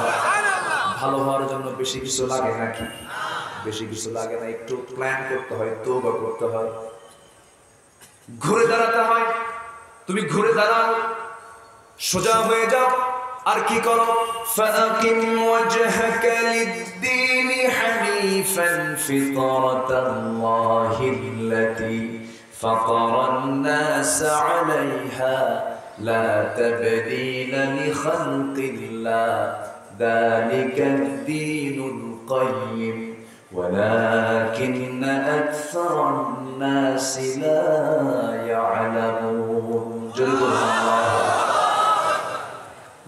A: ভালো হওয়ার জন্য বেশি কিছু লাগে নাকি? বেশি কিছু লাগে না। একটু প্ল্যান করতে হয়, তওবা করতে হয়, ঘুরে দাঁড়াতে হয়। তুমি ঘুরে দাঁড়াও, সোজা হয়ে যাও, আর কি করো? ফাকিম ওয়াজহাকা লিদ-দীন হানিফান ফিতরাতাল্লাহিল্লাতী ফাতারান-নাস আলাইহা লা তাবদীলা লিখালকিল্লাহ যালিকাদ-দীনুল কাইয়্যিম ওয়ালাকিন্না আকসারান-নাস লা ইয়া'লামুন।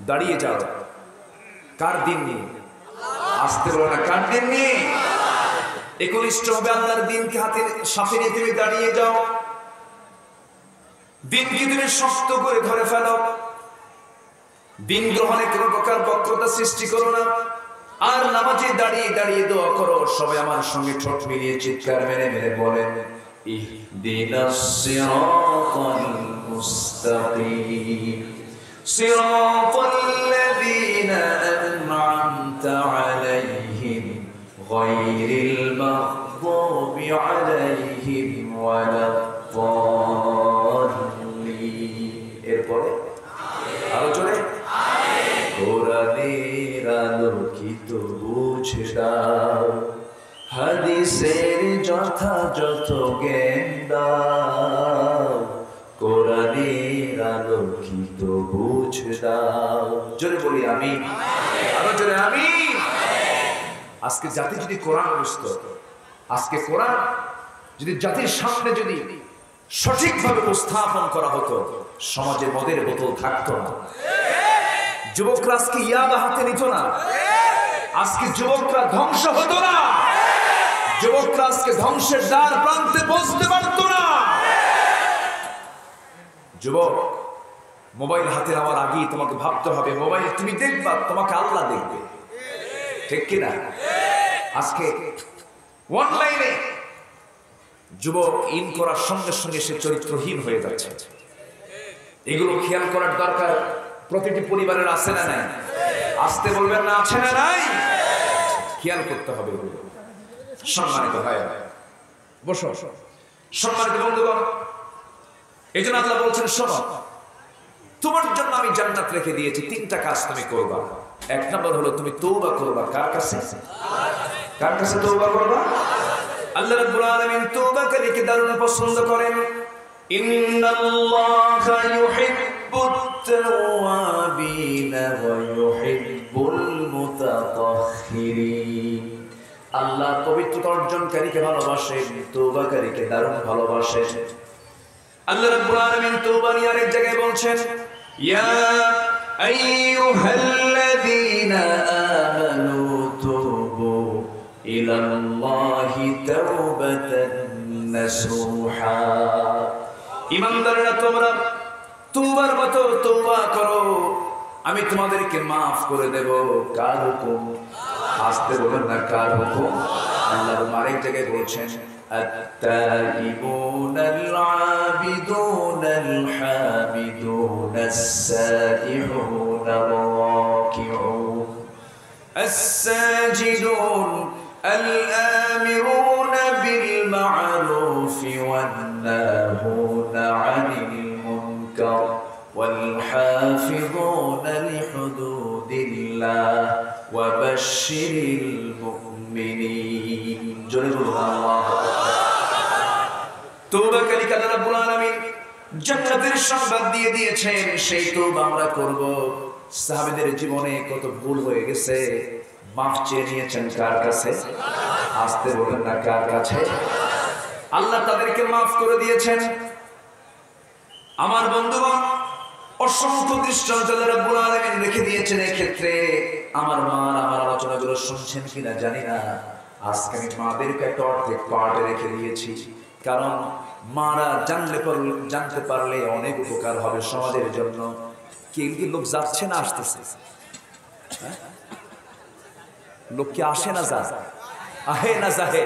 A: দাঁড়িয়ে যাও। কার দিন নিয়ে? আসতে বলো না, কার দিন নিয়ে? একনিষ্ঠ হবে আল্লাহর দিনকে হাতে সাথে নিয়ে তুমি দাঁড়িয়ে যাও। দিনকে তুমি শক্ত করে ধরে ফেলো। দিন গ্রহণে কোনো প্রকার বক্রতা সৃষ্টি করো না। আর নামাজে দাঁড়িয়ে দাঁড়িয়ে দোয়া করো। সবাই আমার সঙ্গে ঠোঁট মিলিয়ে চিৎকার মেরে মেরে বলেন, ইহদিনাস সিরাতাল মুস্তাকিম صراط الذين أنعمت عليهم غير المغضوب عليهم ولا الضالين। এরপরে আরো জোরে, কোরআনের আলোকিত বুঝে দাও, হাদিসের যথাযথ জ্ঞান দাও, কোরআনের আলোকিত বুঝে দাও। জোরে বলি আমিন, আরো জোরে আমিন। আজকে জাতি যদি কোরআন বুঝতো, আজকে কোরআন যদি জাতির সামনে যদি সঠিকভাবে উপস্থাপন করা হতো, সমাজে মদের বোতল থাকতো না। যুবকরা আজকে ইয়াবা হাতে নিত না, আজকে যুবকরা ধ্বংস হতো না, যুবকরা আজকে ধ্বংসের দ্বার প্রান্তে পৌঁছতে পারত না। যুবক, মোবাইল হাতে নেওয়ার আগেই তোমাকে ভাবতে হবে মোবাইল তুমি দেখবা, তোমাকে আল্লাহ দেখবে, ঠিক কিনা? আজকে অনলাইনে যুবক ইন করার সঙ্গে সঙ্গে সে চরিত্রহীন হয়ে যাচ্ছে। এগুলো খেয়াল করার দরকার প্রতিটি পরিবারের আছে না নাই? আসতে বলবেন না, আছে না নাই? খেয়াল করতে হবে এগুলো। সম্মানিত ভাই, বসো। সম্মানিত বন্ধুগণ, এই জন্য আল্লাহ বলছেন, শোনো, তোমার জন্য আমি জান্নাত রেখে দিয়েছি, তিনটা কাজ তুমি করবা। এক নম্বর হলো তুমি তওবা করবা। কার কাছে? কার কাছে তওবা করবা? আল্লাহ রাব্বুল আলামিন তওবাকারীকে দারুণ পছন্দ করেন। ইন্নাল্লাহা ইউহিব্বুত তাওয়াবিনা ওয়া ইউহিব্বুল মুতাতাহহিরিন। আল্লাহ পবিত্রতা অর্জনকারীকে ভালোবাসেন, তওবাকারীকে দারুণ ভালোবাসেন। আল্লাহ রাব্বুল আলামিন তওবা নিয়ে আরেক জায়গায় বলছেন, ইয়া আইয়ুহাল্লাযীনা আমানু তুবু ইলাল্লাহি তাওবাতান নাসুহা। ঈমানদাররা, তোমরা তওবার মতো তওবা করো, আমি তোমাদেরকে maaf করে দেব। কার হুকুম? আসতে বলেন না, কার হুকুম? আল্লাহর আরেক জায়গায় বলছেন, التائبون العابدون الحامدون السائحون الراكعون الساجدون الآمرون بالمعروف والناهون عن المنكر والحافظون لحدود الله وبشر المؤمنين. তওবাকারীকে আল্লাহ রাব্বুল আলামিন জান্নাতের সংবাদ দিয়ে দিয়েছেন, সেই তওবা আমরা করব। সাহাবীদের জীবনে কত ভুল হয়ে গেছে, মাফ চেয়ে নিয়েছেন কার কাছে? আসতে বলেন না, কার কাছে? আল্লাহ তাদেরকে মাফ করে দিয়েছেন। আমার বন্ধুগণ, অসংখ্য দৃষ্টান্ত আল্লাহ রাব্বুল আলামিন রেখে দিয়েছেন। এই ক্ষেত্রে আমার আলোচনাগুলো শুনছেন কিনা জানি না, আজকে আমি মাদেরকে একটা অর্ধেক পার্টে রেখে দিয়েছি, কারণ মারা জানতে পারলে অনেক উপকার হবে সমাজের জন্য। কি লোক যাচ্ছে না আসতেছে? লোক কি আসে না যায়? আহে না যাহে?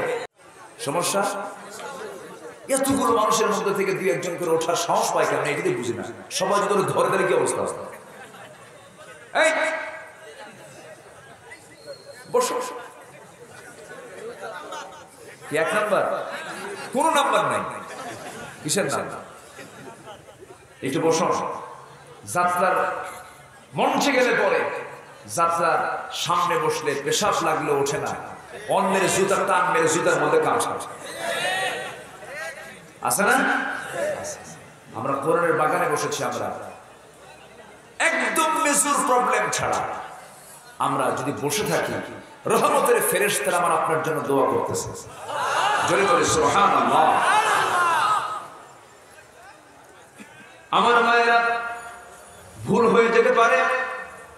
A: সমস্যা এতগুলো মানুষের মধ্যে থেকে দুই একজন করে ওঠার সাহস পায় কেন? এটাতে বুঝি না। সবাই যদি ধরে ধরে কি অবস্থা? এই বসো। কি এক নাম্বার? কোন নাম্বার নাই। কিসের নাম? একটু বসো। যাত্রার মঞ্চে গেলে পরে যাত্রার সামনে বসলে পেশাব লাগলে ওঠে না, অন্যের জুতার টান মেরে জুতার মধ্যে কামড় আছে না? আমরা কোরআনের বাগানে বসেছি, আমরা একদম মেজর প্রবলেম ছাড়া আমরা যদি বসে থাকি, রহমতের ফেরেশতারা আমার আপনার জন্য দোয়া করতেছে। জোরে বলে সুবহানাল্লাহ। আমার মায়েরা, ভুল হয়ে যেতে পারে,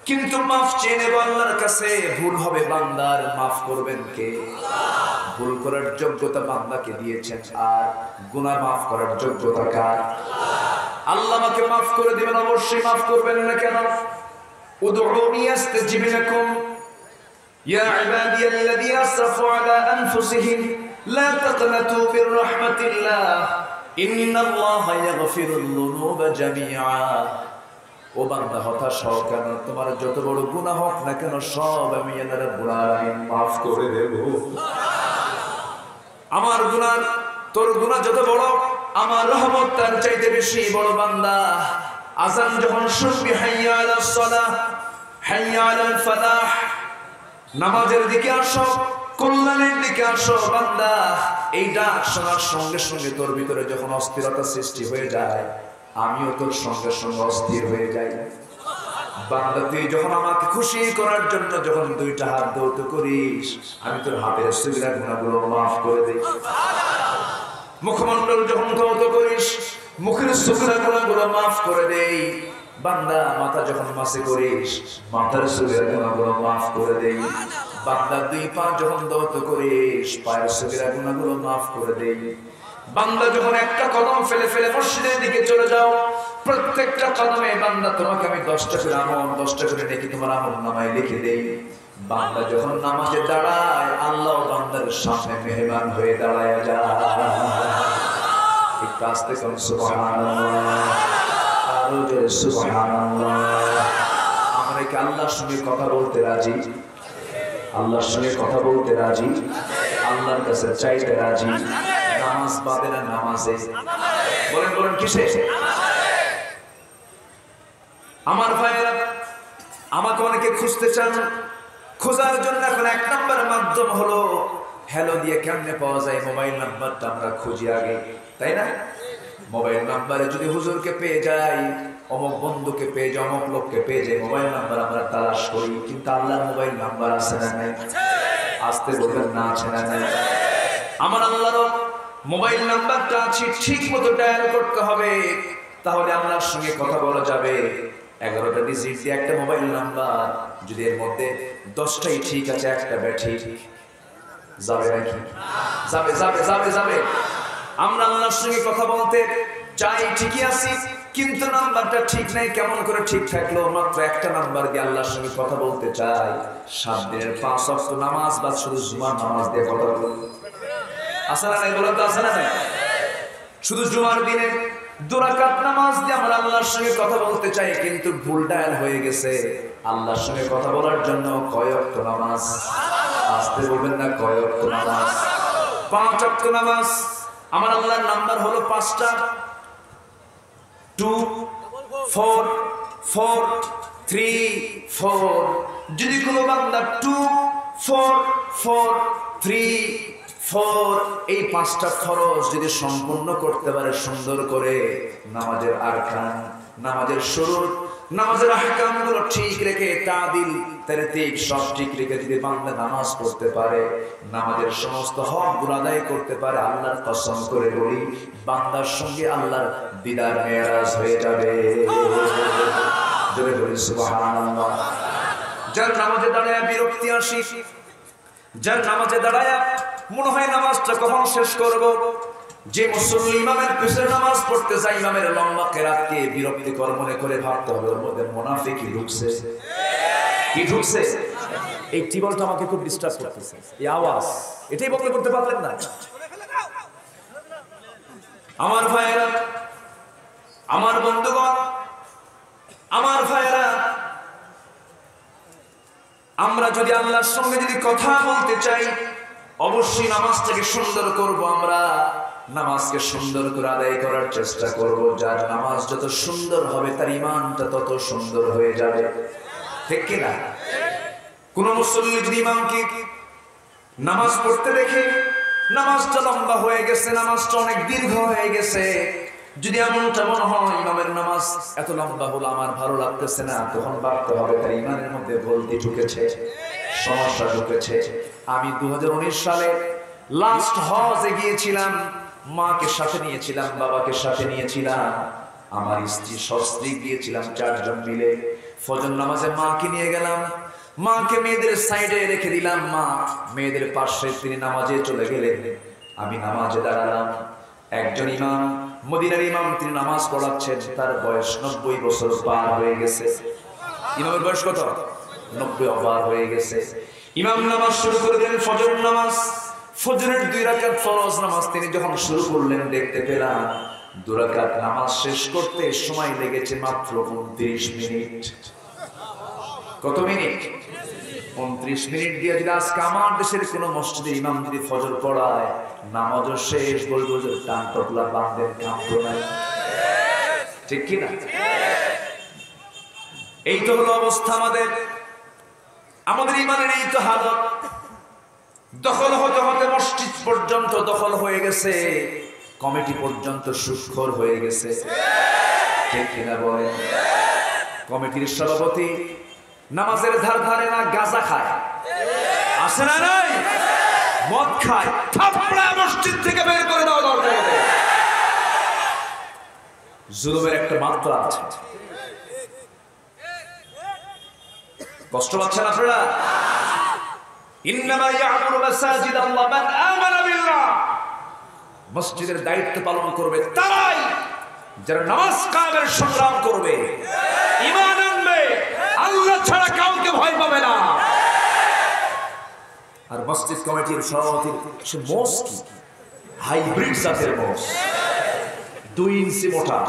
A: কিন্তু মাফ চেয়ে নেব আল্লাহর কাছে। ভুল হবে বান্দার, মাফ করবেন কে? ভুল করার যোগ্যতা বান্দাকে দিয়েছেন, আর গুনাহ মাফ করার যোগ্যতা কার? আল্লাহ আমাকে মাফ করে দিবেন, অবশ্যই মাফ করবেন না কেন? উদউনি আস্তাজিব লাকুম ইয়া ইবাদিয়াল্লাযীনা আসরাফু আলা আনফুসিহিম লা তাকনাতু মির রাহমাতিল্লাহ ইন্নাল্লাহা ইয়াগফিরুয যুনুবা জামিআ। ও বান্দা, হতাশ হও কেন? তোমার যত বড় গুনাহ হোক না কেন, সব আমি আল্লাহ রাব্বুল আলামিন মাফ করে দেব। আমার গুনাহ, তোর গুনাহ যত বড়, আমার রহমত তার চাইতে বেশি বড়। বান্দা, আযান যখন শুনবি, হাইয়া আলাস সালাহ, হাইয়া আলাল ফালাহ, নামাজের দিকে আসো, কল্যাণের দিকে আসো। বান্দা, এই ডাক শোনার সঙ্গে সঙ্গে তোর ভিতরে যখন অস্থিরতা সৃষ্টি হয়ে যায়, আমিও তোর সঙ্গে সঙ্গে অস্থির হয়ে যাই। বান্দা, তুই যখন আমাকে খুশি করার জন্য যখন দুইটা হাত ধৌত করিস, আমি তোর হাতের সগীরা গুনাহগুলো মাফ করে দেই। মুখমণ্ডল যখন ধৌত করিস, মুখের সগীরা গুনাহগুলো মাফ করে দেই। বান্দা মাথা যখন মাসে করিস মাথার সুগের গুনাহগুলো মাফ করে দেই। বান্দা দুই পা যখন দৌত করিস পায়ের সুগের গুনাহগুলো মাফ করে দেই। বান্দা যখন একটা কদম ফেলে ফেলে মসজিদের দিকে চলে যাও, প্রত্যেকটা কদমে বান্দা তোমাকে আমি 10টা করে আমল 10টা করে নেকি তোমার আমল নামায় লিখে দেই। বান্দা যখন নামাজে দাঁড়ায় আল্লাহ বান্দার সামনে মেহমান হয়ে দাঁড়ায় যায়। একটু আস্তে করে সুবহানাল্লাহ, আরো জোরে সুবহানাল্লাহ। আমরা কি আল্লাহর সঙ্গে কথা বলতে রাজি? আল্লাহর সঙ্গে কথা বলতে রাজি? আল্লাহর কাছে চাইতে রাজি? নামাজ বাদে না নামাজে? বলেন বলেন কিসে? আমার ভাইরা, আমাকে অনেকে খুঁজতে চান, খোঁজার জন্য এখন 1 নম্বর মাধ্যম হলো হ্যালো দিয়ে কেমনে পাওয়া যায় মোবাইল নাম্বারটা আমরা খুঁজি আগে, তাই না? মোবাইল নাম্বারে যদি হুজুরকে পেয়ে যাই, অমুক বন্ধুকে পেয়ে যাই, অমুক লোককে পেয়ে যাই, মোবাইল নাম্বার আমরা তালাশ করি। কিন্তু আল্লাহর মোবাইল নাম্বার আছে না নাই? আসতে বলবেন না আছে না নাই? আমার আল্লাহর মোবাইল নাম্বারটা আছে, ঠিক মতো ডায়াল করতে হবে, তাহলে আল্লাহর সঙ্গে কথা বলা যাবে। 11টা ডিজিট দিয়ে একটা মোবাইল নাম্বার, যদি এর মধ্যে 10টাই ঠিক আছে একটা ব্যাঠিক যাবে নাকি? যাবে যাবে যাবে যাবে। আমরা আল্লাহর সঙ্গে কথা বলতে চাই, ঠিকই আছি, কিন্তু নাম্বারটা ঠিক নাই। কেমন করে ঠিক থাকলো? মাত্র একটা নাম্বার দিয়ে আল্লাহর সঙ্গে কথা বলতে চাই। 7 দিনের 5 ওয়াক্ত নামাজ বা শুধু জুমার নামাজ দিয়ে কথা বলবো, আছে না নাই? বলেন তো আছে না নাই? শুধু জুমার দিনে 2 রাকাত নামাজ দিয়ে আমরা আল্লাহর সঙ্গে কথা বলতে চাই, কিন্তু ভুল ডায়াল হয়ে গেছে। আল্লাহর সঙ্গে কথা বলার জন্য কয় ওয়াক্ত নামাজ? আসতে বলবেন না, কয় ওয়াক্ত নামাজ? 5 ওয়াক্ত নামাজ। আমার আল্লাহর নাম্বার হলো 5টা, 2 4 4 3 4। যদি কোনো বান্দা 2 4 4 3 4 এই 5টা ফরজ যদি সম্পূর্ণ করতে পারে সুন্দর করে, নামাজের আরকান, নামাজের শুরুত, নামাজের আহকামগুলো ঠিক রেখে, তাদিল তারতিব সব ঠিক রেখে যদি বান্দা নামাজ পড়তে পারে, নামাজের সমস্ত হকগুলো আদায় করতে পারে, আল্লাহর কসম করে বলি বান্দার সঙ্গে আল্লাহর দিদার মেরাজ হয়ে যাবে। জোরে বলি সুবহানাল্লাহ। যার নামাজে দাঁড়ায় বিরক্তি আসে, যার নামাজে দাঁড়ায় মনে হয় নামাজটা কখন শেষ করব, যে মুসল্লি ইমামের পিছনে নামাজ পড়তে যায়, ইমামের লম্বা কেরাতকে বিরক্তিকর মনে করে ভাবতে হবে ওর মধ্যে মুনাফিকি ঢুকছে। কি ঢুকছে? এই টিবলটা আমাকে খুব ডিস্টার্ব করতেছে, এই আওয়াজ, এটাই বন্ধ করতে পারলেন না? আমার ভাইয়েরা, আমার বন্ধুগণ, আমার ভাইয়েরা, আমরা যদি আল্লাহর সঙ্গে যদি কথা বলতে চাই, অবশ্যই নামাজটাকে সুন্দর করব। আমরা নামাজকে সুন্দর করে আদায় করার চেষ্টা করব। যার নামাজ যত সুন্দর হবে তার ঈমানটা তত সুন্দর হয়ে যাবে, ঠিক কি না? কোন মুসল্লি যদি ইমামকে নামাজ পড়তে দেখে নামাজটা লম্বা হয়ে গেছে, নামাজটা অনেক দীর্ঘ হয়ে গেছে, যদি এমনটা মনে হয় ইমামের নামাজ এত লম্বা হলো আমার ভালো লাগতেছে না, তখন ভাবতে হবে তার ঈমানের মধ্যে ভুলটি ঢুকেছে, সমস্যা ঢুকেছে। আমি 2019 সালে লাস্ট হজে গিয়েছিলাম, মাকে সাথে নিয়েছিলাম, বাবাকে সাথে নিয়েছিলাম, আমার স্ত্রী সস্ত্রী গিয়েছিলাম, 4 জন মিলে। ফজর নামাজে মাকে নিয়ে গেলাম, মাকে মেয়েদের সাইডে রেখে দিলাম, মা মেয়েদের পাশে তিনি নামাজে চলে গেলেন, আমি নামাজে দাঁড়ালাম। একজন ইমাম, মদিনার ইমাম, তিনি নামাজ পড়াচ্ছেন, তার বয়স 90 বছর পার হয়ে গেছে। ইমামের বয়স কত? 90 পার হয়ে গেছে। ইমাম নামাজ শুরু করে দিলেন, ফজর নামাজ, ফজরের 2 রাকাত ফরজ নামাজ তিনি যখন শুরু করলেন, দেখতে পেলাম 2 রাকাত নামাজ শেষ করতে সময় লেগেছে মাত্র 29 মিনিট। কত মিনিট? 29 মিনিট দিয়ে যদি আজকে আমার দেশের কোন মসজিদে ইমাম যদি ফজর পড়ায়, নামাজও শেষ, বলবো যে টান টপলা বাঁধেন, কাম তো নাই, ঠিক কি না? এই তো হলো অবস্থা আমাদের, আমাদের ইমানের এই তো হালত। দখল হতে হতে মসজিদ পর্যন্ত দখল হয়ে গেছে, কমিটি পর্যন্ত সুখর হয়ে গেছে, ঠিক কিনা বলেন? কমিটির সভাপতি নামাজের ধার ধারে না, গাঁজা খায়, আসে না নাই? মদ খায়, থাপড়া মসজিদ থেকে বের করে দেওয়া দরকার। জুলুমের একটা মাত্রা আছে, কষ্ট পাচ্ছেন আপনারা? ইন্নামা ইয়া'মুরু মাসাজিদাল্লাহ মান আমানা বিল্লাহ, মসজিদের দায়িত্ব পালন করবে তারাই যারা নামাজ কায়েমের সংগ্রাম করবে, ঈমান আনবে, আল্লাহ ছাড়া কাউকে ভয় পাবে না। আর মসজিদ কমিটির সভাপতির সে মোষ কি হাইব্রিড জাতের মোষ, 2 ইঞ্চি মোটা।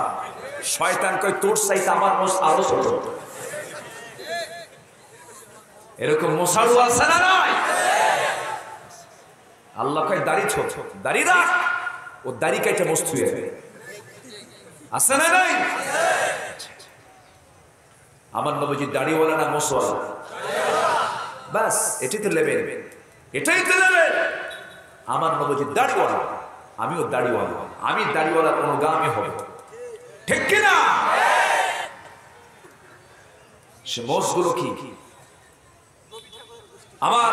A: শয়তান কয় তোর চাইতে আমার মোষ আরো ছোট। এরকম মোষাড়ু আছে না নাই? আল্লাহ কয় দাড়ি ছোট, দাড়ি রাখ, ও দাড়ি কাইটা মোষ থুয়ে আছে না নাই? আমার নবীজি দাড়িওয়ালা না মোষওয়ালা? বাস এটাই তো লেভেল, এটাই তো লেভেল। আমার নবীজি দাড়িওয়ালা, আমিও দাড়িওয়ালা, আমি দাড়িওয়ালা কোনো গামে হবে, ঠিক কিনা? সে মোষগুলো কি? আমার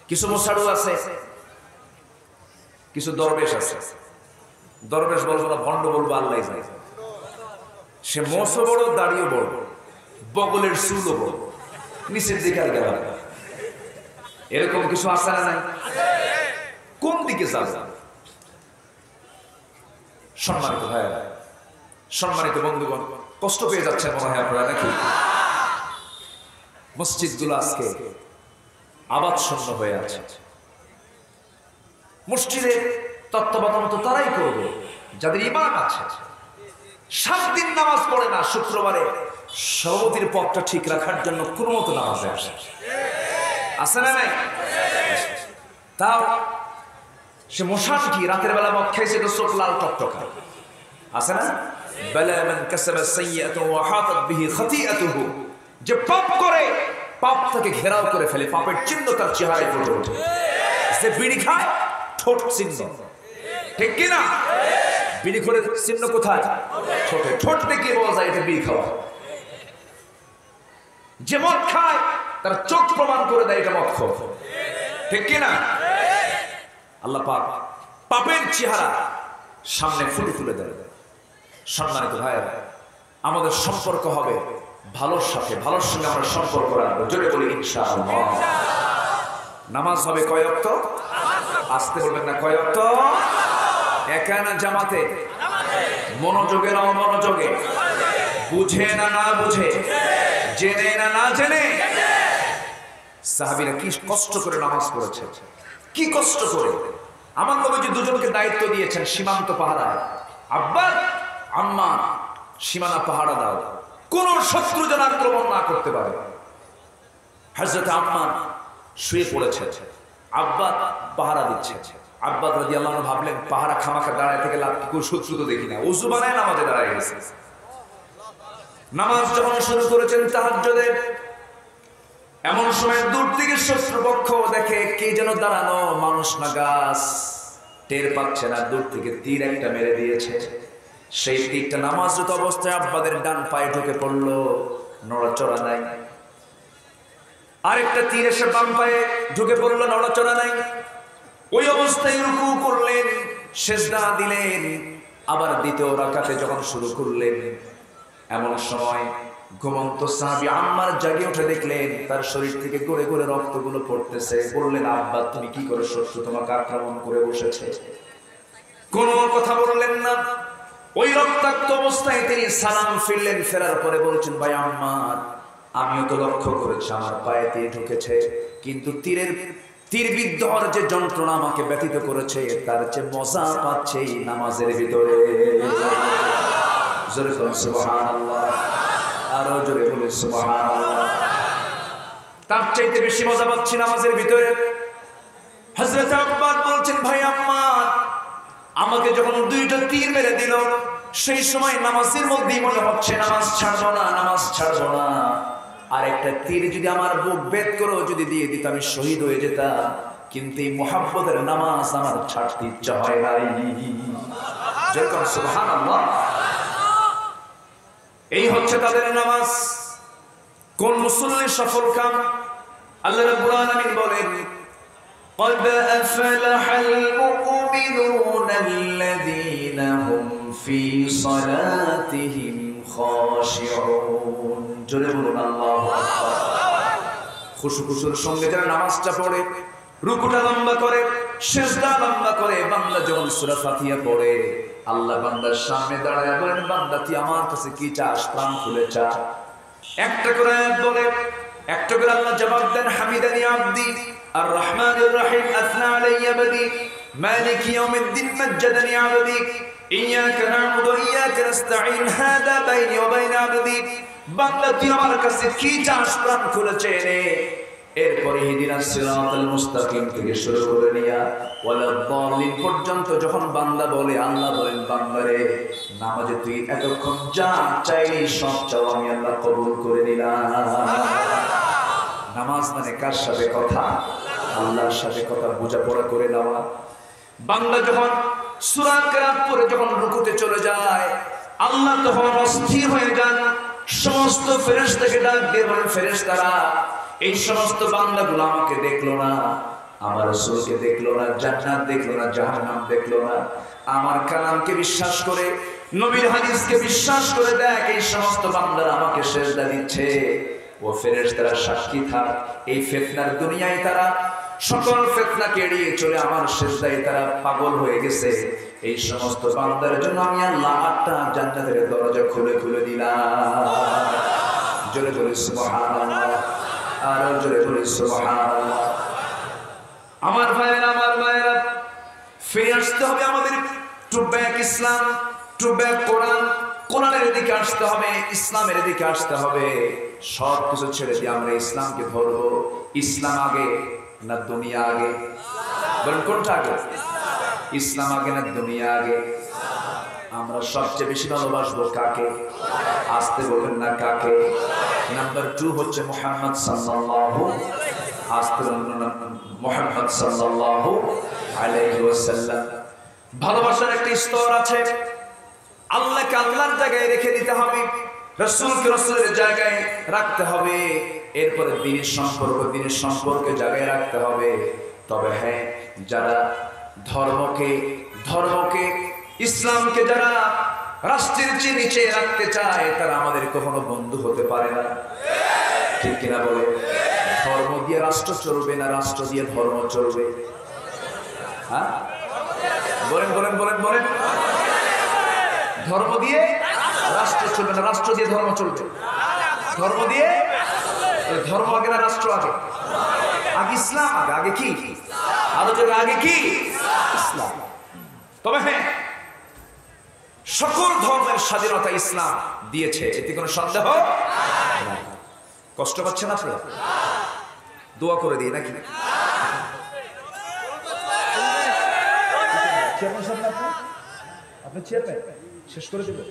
A: কিছু মোষাড়ু আছে, কিছু দরবেশ আছে। দরবেশ বলবো না, ভণ্ড বলবো, আল্লাহ জানে। সে মোষও বড়, দাড়িও বড়, বগলের চুলও বড়, নিচের দিকে আর গেল। এরকম কিছু আছে না নাই? কোন দিকে যাবে? সম্মানিত ভাইয়েরা, সম্মানিত বন্ধুগণ, কষ্ট পেয়ে যাচ্ছেন মনে হয় আপনারা নাকি? মসজিদগুলো আজকে আবাদ শূন্য হয়ে আছে। মসজিদের তত্ত্বাবধান তো তারাই করবে যাদের ঈমান আছে। 7 দিন নামাজ পড়ে না, শুক্রবারে সভাপতির পথটা ঠিক রাখার জন্য কোনো মতো নামাজে আসে, আছে না নাই? তাও সে মশান কি রাতের বেলা মদ খাইছে তো চোখ লাল টকটকা, আছে না? বালা মান কাসাবা সাইয়্যাতান ওয়া হাতাত বিহি খাতিআতুহু, যে পাপ করে পাপ তাকে ঘেরাও করে ফেলে, পাপের চিহ্ন তার চেহারায় ফুটে ওঠে। যে বিড়ি খায় ঠোঁট চিহ্ন, ঠিক কি না? বিড়ি খোরের চিহ্ন কোথায়? ঠোঁটে। ঠোঁট দেখে বলা যায় এটা বিড়ি খাওয়া। যে মদ খায় তার চোখ প্রমাণ করে দেয় এটা মদ খাওয়া, ঠিক কি না? আল্লাহ পাক পাপের চেহারা সামনে ফুলে তুলে দেয়। সম্মানিত ভাইয়েরা, আমাদের সম্পর্ক হবে ভালোর সাথে, ভালোর সঙ্গে আমরা সম্পর্ক রাখবো। জোরে বলি ইনশাআল্লাহ। নামাজ হবে কয় ওয়াক্ত? আসতে বলবেন না, কয় ওয়াক্ত? একা না জামাতে? মনোযোগে না অমনোযোগে? বুঝে না না বুঝে? জেনে না না জেনে? সাহাবীরা কি কষ্ট করে নামাজ পড়েছে, কি কষ্ট করে। আমার নবীজি দুজনকে দায়িত্ব দিয়েছেন সীমান্ত পাহারায়। আব্বা আম্মা সীমানা পাহারা দাও, কোন শত্রু যেন আক্রমণ না করতে পারে। হযরত আম্মা শুয়ে পড়েছে, আব্বা পাহারা দিচ্ছে। আব্বা রাদিয়াল্লাহু আনহু ভাবলেন পাহারা খামাখা দাঁড়ায় থেকে লাভ কি, কোন শত্রু তো দেখি না। ওযু বানায় নামাজে দাঁড়ায় গেছে। নামাজ যখন শুরু করেছেন তাহাজ্জুদের, এমন সময় দূর থেকে শত্রুপক্ষ দেখে কে যেন দাঁড়ানো, মানুষ না গাছ, টের পাচ্ছে না। দূর থেকে তীর একটা মেরে দিয়েছে। সেই তীরটা নামাজরত অবস্থায় আব্বাদের ডান পায়ে ঢুকে পড়লো, নড়াচড়া নাই। আরেকটা তীর এসে বাম পায়ে ঢুকে পড়লো, নড়াচড়া নাই। ওই অবস্থায় রুকু করলেন, সিজদা দিলেন। আবার দ্বিতীয় রাকাতে যখন শুরু করলেন, এমন সময় ঘুমন্ত সাহাবী আম্মার জাগে উঠে দেখলেন তার শরীর থেকে গড়ে গড়ে রক্তগুলো পড়তেছে। বললেন আব্বা তুমি কি করে, শত্রু তোমাকে আক্রমণ করে বসেছে। কোনো কথা বললেন না। ওই রক্তাক্ত অবস্থায় তিনি সালাম ফিরলেন। ফেরার পরে বলছেন ভাই আম্মার, আমিও তো লক্ষ্য করেছি আমার পায়ে তীর ঢুকেছে, কিন্তু তীর বিদ্ধ হওয়ার যে যন্ত্রণা আমাকে ব্যথিত করেছে তার চেয়ে মজা পাচ্ছে এই নামাজের ভিতরে। জোরে বলুন সুবহানাল্লাহ, আরো জোরে বলুন সুবহানাল্লাহ। তার চাইতে বেশি মজা পাচ্ছি নামাজের ভিতরে। হযরত আব্বাস বলছেন ভাই আম্মা, আমাকে যখন 2টা তীর মেরে দিল, সেই সময় নামাজের মধ্যেই মনে হচ্ছে নামাজ ছাড়বো না, নামাজ ছাড়বো না। আর একটা তীর যদি আমার বুক ভেদ করে যদি দিয়ে দিত আমি শহীদ হয়ে যেতাম, কিন্তু এই মুহাব্বতের নামাজ আমার ছাড়তে ইচ্ছা হয় নাই। যেরকম সুবহানাল্লাহ। এই হচ্ছে তাদের নামাজ। কোন মুসল্লি সফল কাম? আল্লাহ রাব্বুল আলামিন বলেন قد أفلح المؤمنون الذين هم في صلاتهم خاشعون। জোরে বলুন আল্লাহু আকবার। খুশুর সঙ্গে যারা নামাজটা পড়ে, রুকুটা লম্বা করে, সিজদা লম্বা করে, বান্দা যখন সূরা ফাতিহা পড়ে, আল্লাহ বান্দার সামনে দাঁড়ায় বলেন, বান্দা তুই আমার কাছে কি চাস, প্রাণ খুলে চা। একটা করে বলে, একটা করে আল্লাহ জবাব দেন, হামিদানি আবদি আর রহমানুর রহিম আসনা আলাইয়া বাদি মালিকি ইয়াউমিদ্দিন মাজ্জাদানি আবদি ইয়াকা না'বুদু ওয়া ইয়াকা নাস্তাঈন হাদা বাইনি ওয়া বাইনা আবদি। বান্দা তুই আমার কাছে কি চাস, প্রাণ খুলে চেয়ে নে। এরপরে ইহদিনাস সিরাতাল মুস্তাকিম থেকে শুরু করে নিয়া ওয়ালা দাল্লিন পর্যন্ত যখন বান্দা বলে, আল্লাহ বলেন, বান্দারে নামাজে তুই এতক্ষণ যা চাইলি সব চাওয়া আমি আল্লাহ কবুল করে নিলাম। নামাজ মানে কার সাথে কথা? আল্লাহর সাথে কথা বোঝাপড়া করে নেওয়া। বান্দা যখন সূরা কিরাত পড়ে যখন রুকুতে চলে যায়, আল্লাহ তখন অস্থির হয়ে যান, সমস্ত ফেরেশতাকে ডাক দিয়ে বলেন, ফেরেশতারা এই সমস্ত বান্দাগুলো আমাকে দেখলো না, আমার রাসূলকে দেখলো না, জান্নাত দেখলো না, জাহান্নাম দেখলো না, আমার কালামকে বিশ্বাস করে, নবীর হাদিসকে বিশ্বাস করে দেখ এই সমস্ত বান্দারা আমাকে সিজদা দিচ্ছে। ও ফেরেশতারা সাক্ষী থাক, এই ফিতনার দুনিয়ায় তারা সকল ফিতনাকে এড়িয়ে চলে আমার সিজদায় তারা পাগল হয়ে গেছে। এই সমস্ত বান্দার জন্য আমি আল্লাহ 8টা জান্নাতের দরজা খুলে খুলে দিলাম। জোরে জোরে সুবহানাল্লাহ, আর জোরে জোরে সুবহানাল্লাহ। আমার ভাইয়েরা, আমার মায়েরা, ফিরে আসতে হবে আমাদের to back Islam, to back Quran. কোরআনের দিকে আসতে হবে, ইসলামের দিকে আসতে হবে। সব কিছু ছেড়ে দিয়ে আমরা ইসলামকে ধরবো। ইসলাম আগে না দুনিয়া আগে? বলেন কোনটা আগে? ইসলাম আগে না দুনিয়া আগে? আমরা সবচেয়ে বেশি ভালোবাসবো কাকে? আসতে বলেন না কাকে? নাম্বার 2 হচ্ছে মুহাম্মদ সাল্লাল্লাহু মুহাম্মদ সাল্লাল্লাহু আলাইহি ওয়াসাল্লাম। ভালোবাসার একটা স্তর আছে। আল্লাহকে আল্লাহর জায়গায় রেখে দিতে হবে, রাসূলকে রাসূলের জায়গায় রাখতে হবে। এরপরে দ্বীনের সম্পর্কে জায়গায় রাখতে হবে। তবে হ্যাঁ, যারা ধর্মকে ইসলামকে যারা রাষ্ট্রের চেয়ে নিচে রাখতে চায়, তারা আমাদের কখনো বন্ধু হতে পারে না। ঠিক কিনা বলে? ধর্ম দিয়ে রাষ্ট্র চলবে না, রাষ্ট্র দিয়ে ধর্ম চলবে। হ্যাঁ, বলেন বলেন বলেন বলেন। ধর্ম দিয়ে রাষ্ট্র চলবে না, রাষ্ট্র দিয়ে ধর্ম চলবে। ধর্ম দিয়ে, ধর্ম আগে না রাষ্ট্র আগে? আগে ইসলাম আগে। আগে কি? আরো জোরে, আগে কি? ইসলাম। তবে হ্যাঁ, সকল ধর্মের স্বাধীনতা ইসলাম দিয়েছে, এতে কোনো সন্দেহ নাই। কষ্ট পাচ্ছেন আপনারা? দোয়া করে দিই নাকি? আপনি চেয়ারম্যান শেষ করে দেবেন?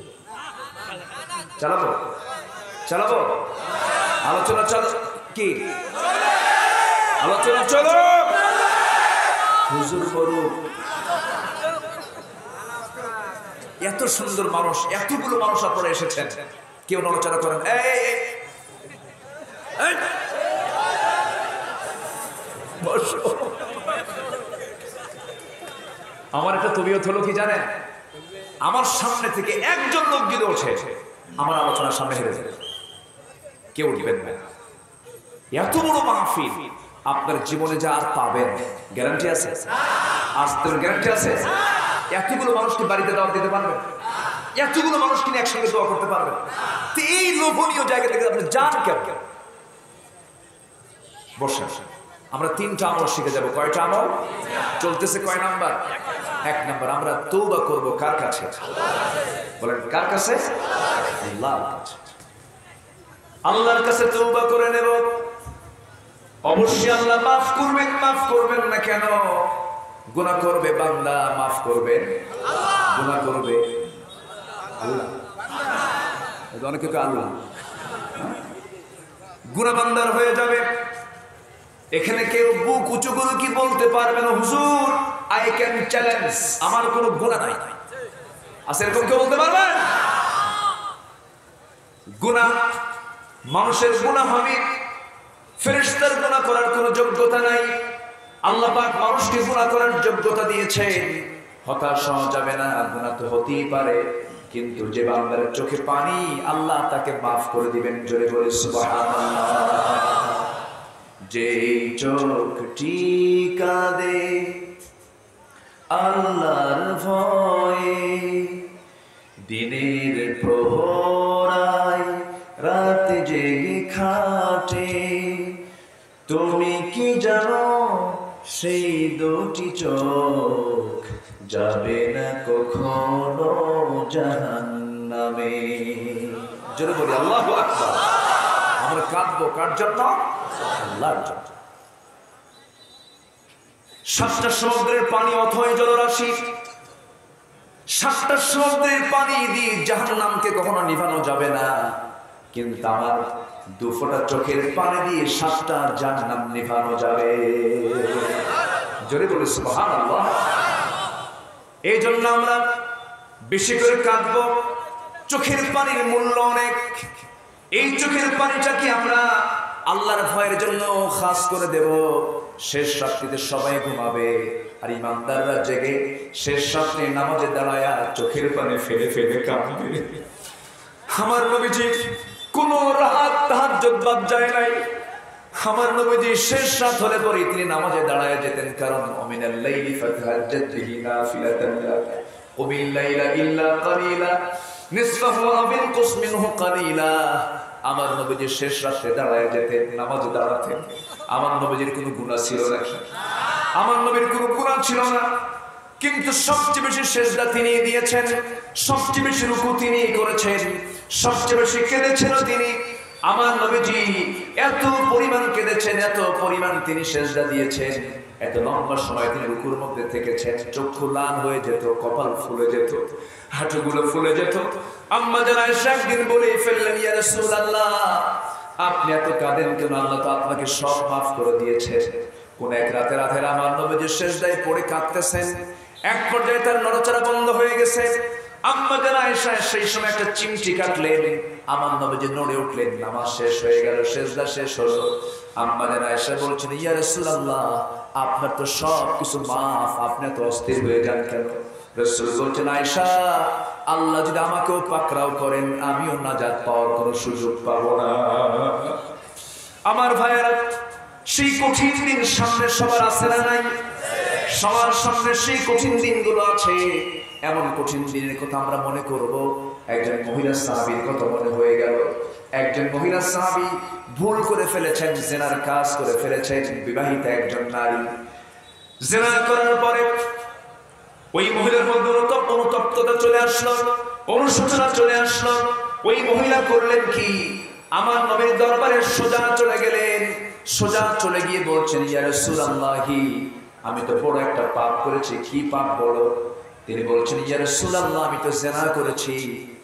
A: চালাবো আলোচনা চলো কি? আলোচনা চলো, হুজুর করুক। এত সুন্দর মানুষ, এতগুলো মানুষ আপনারা এসেছেন, কেউ আলোচনা করেন? আমার একটা তবিয়ত হলো কি জানেন? আমার সামনে থেকে একজন লোক যদি ওঠে, আমার আলোচনার সামনে হেরে যাবে, কেউ উঠবেন না। এত বড় মাহফিল আপনার জীবনে যা আর পাবেন, গ্যারান্টি আছে? আসতে গ্যারান্টি আছে? এতগুলো মানুষকে বাড়িতে দাওয়াত দিতে পারবেন? এতগুলো মানুষকে নিয়ে একসঙ্গে দোয়া করতে পারবেন? তো এই লোভনীয় জায়গা থেকে আপনি যান কেন? বসে আমরা 3টা আমল শিখে যাব। কয়টা আমল চলতেছে? কয় নাম্বার? 1 নাম্বার, আমরা তওবা করব কার কাছে? বলেন কার কাছে? আল্লাহর কাছে। আল্লাহর কাছে তওবা করে নেব। অবশ্যই আল্লাহ মাফ করবেন না কেন? গুনাহ করবে বান্দা, মাফ করবেন আল্লাহ। গুনাহ করবে আল্লাহ, অনেকে তো আল্লাহ গুনাহ বান্দার হয়ে যাবে। এখানে কেউ বুক উঁচু করে কি বলতে পারবে না, হুজুর আই ক্যান চ্যালেঞ্জ, আমার কোনো গুনাহ নাই? আছে এরকম কেউ বলতে পারবেন? গুনাহ, মানুষের গুনাহ হবে, ফেরেশতার গুনাহ করার কোনো যোগ্যতা নাই। আল্লাহ পাক মানুষকে গুনাহ করার যোগ্যতা দিয়েছেন। হতাশ হওয়া যাবে না, গুনাহ তো হতেই পারে, কিন্তু যে বান্দার চোখে পানি, আল্লাহ তাকে মাফ করে দিবেন। জোরে বলে সুবহানাল্লাহ। যে চোখটি কাঁদে আল্লাহর ভয়ে, দিনের প্রহরায় রাত জেগে খাটে, তুমি কি জানো সেই দুটি চোখ যাবে না কখনো জাহান্নামে। জোরে বলি আল্লাহু আকবার। আমরা কাঁদবো কার জন্য? আল্লাহর জন্য। সাতটা সমুদ্রের পানি অথই জলরাশি, সাতটা সমুদ্রের পানি দিয়ে জাহান্নামকে কখনো নিভানো যাবে না, কিন্তু আমার দু ফোঁটা চোখের পানি দিয়ে সাতটা জাহান্নাম নিভানো যাবে। জোরে বলি সুবহানাল্লাহ। এই জন্য আমরা বেশি করে কাঁদবো। চোখের পানির মূল্য অনেক। এই চোখের পানিটাকে আমরা আল্লাহর ভয়ের জন্য খাস করে দেব। শেষ রাত্রিতে সবাই ঘুমাবে, আর ইমানদাররা জেগে শেষ রাত্রে নামাজে দাঁড়ায়া চোখের পানি ফেলে ফেলে কাঁদবে। আমার নবীজি কোন রাত তাহাজ্জুদ বাদ যায় নাই। আমার নবীজি শেষ রাত হলে পরে তিনি নামাজে দাঁড়ায় যেতেন, কারণ মিনাল লাইলি ফাতাহাজ্জাদ বিহি নাফিলাতান লাক কুমিল লাইলা ইল্লা কালিলা নিসফাহু আও ইনকুস মিনহু কালিলা। আমার নবীজি শেষ রাতে দাঁড়ায় যেতেন, নামাজে দাঁড়াতেন। আমার নবীজির কোনো গুনাহ ছিল না, আমার নবীর কোনো গুনাহ ছিল না, কিন্তু সবচেয়ে বেশি সিজদা তিনি দিয়েছেন, সবচেয়ে বেশি রুকু তিনি করেছেন, সবচেয়ে বেশি কেঁদেছেন তিনি। আমার নবীজি এত পরিমাণ কেঁদেছেন, এত পরিমাণ তিনি সিজদা দিয়েছেন, এত লম্বা সময় তিনি রুকুর মধ্যে থেকেছেন। চক্ষু লাল হয়ে যেত, কপাল ফুলে যেত, হাঁটুগুলো ফুলে যেত। আম্মা জান আয়েশা একদিন বলে ফেললেন, ইয়া রাসূলুল্লাহ আপনি এত কাঁদেন কেন? আল্লাহ তো আপনাকে সব মাফ করে দিয়েছে। কোন এক রাতের আমার নবীজি সিজদায় পড়ে কাঁদতেছেন, এক পর্যায়ে তার নড়াচড়া বন্ধ হয়ে গেছে। আম্মা জান আয়েশা সেই সময় একটা চিমটি কাটলেন, আমার নবীজি নড়ে উঠলেন। নামাজ শেষ হয়ে গেল, সিজদা শেষ হলো। আম্মা জান আয়েশা বলছেন, ইয়া রাসূলুল্লাহ আপনার তো সব কিছু মাফ, আপনি তো অস্থির হয়ে যান কেন? রাসূল বলছেন, আয়েশা আল্লাহ যদি আমাকেও পাকড়াও করেন, আমিও নাজাত পাওয়ার কোনো সুযোগ পাবো না। আমার ভাইয়েরা, সেই কঠিন দিন সামনে সবার আছে না নাই? সবার সামনে সেই কঠিন দিনগুলো আছে। এমন কঠিন দিনের কথা আমরা মনে করব। একজন মহিলা সাহাবীর কথা মনে হয়ে গেল। একজন মহিলা সাহাবী ভুল করে ফেলেছেন, জিনার কাজ করে ফেলেছেন। বিবাহিতা একজন নারী জিনা করার পরে ওই মহিলার মধ্যে অনুতপ্ততা চলে আসলো, অনুশোচনা চলে আসলো। ওই মহিলা করলেন কি? আমার নবীর দরবারে সোজা চলে গেলেন। সোজা চলে গিয়ে বলছেন, ইয়া রাসূলুল্লাহি আমি তো বড় একটা পাপ করেছি। কি পাপ বড়? তিনি বলছেন, ইয়া রাসূলুল্লাহ আমি তো জিনা করেছি।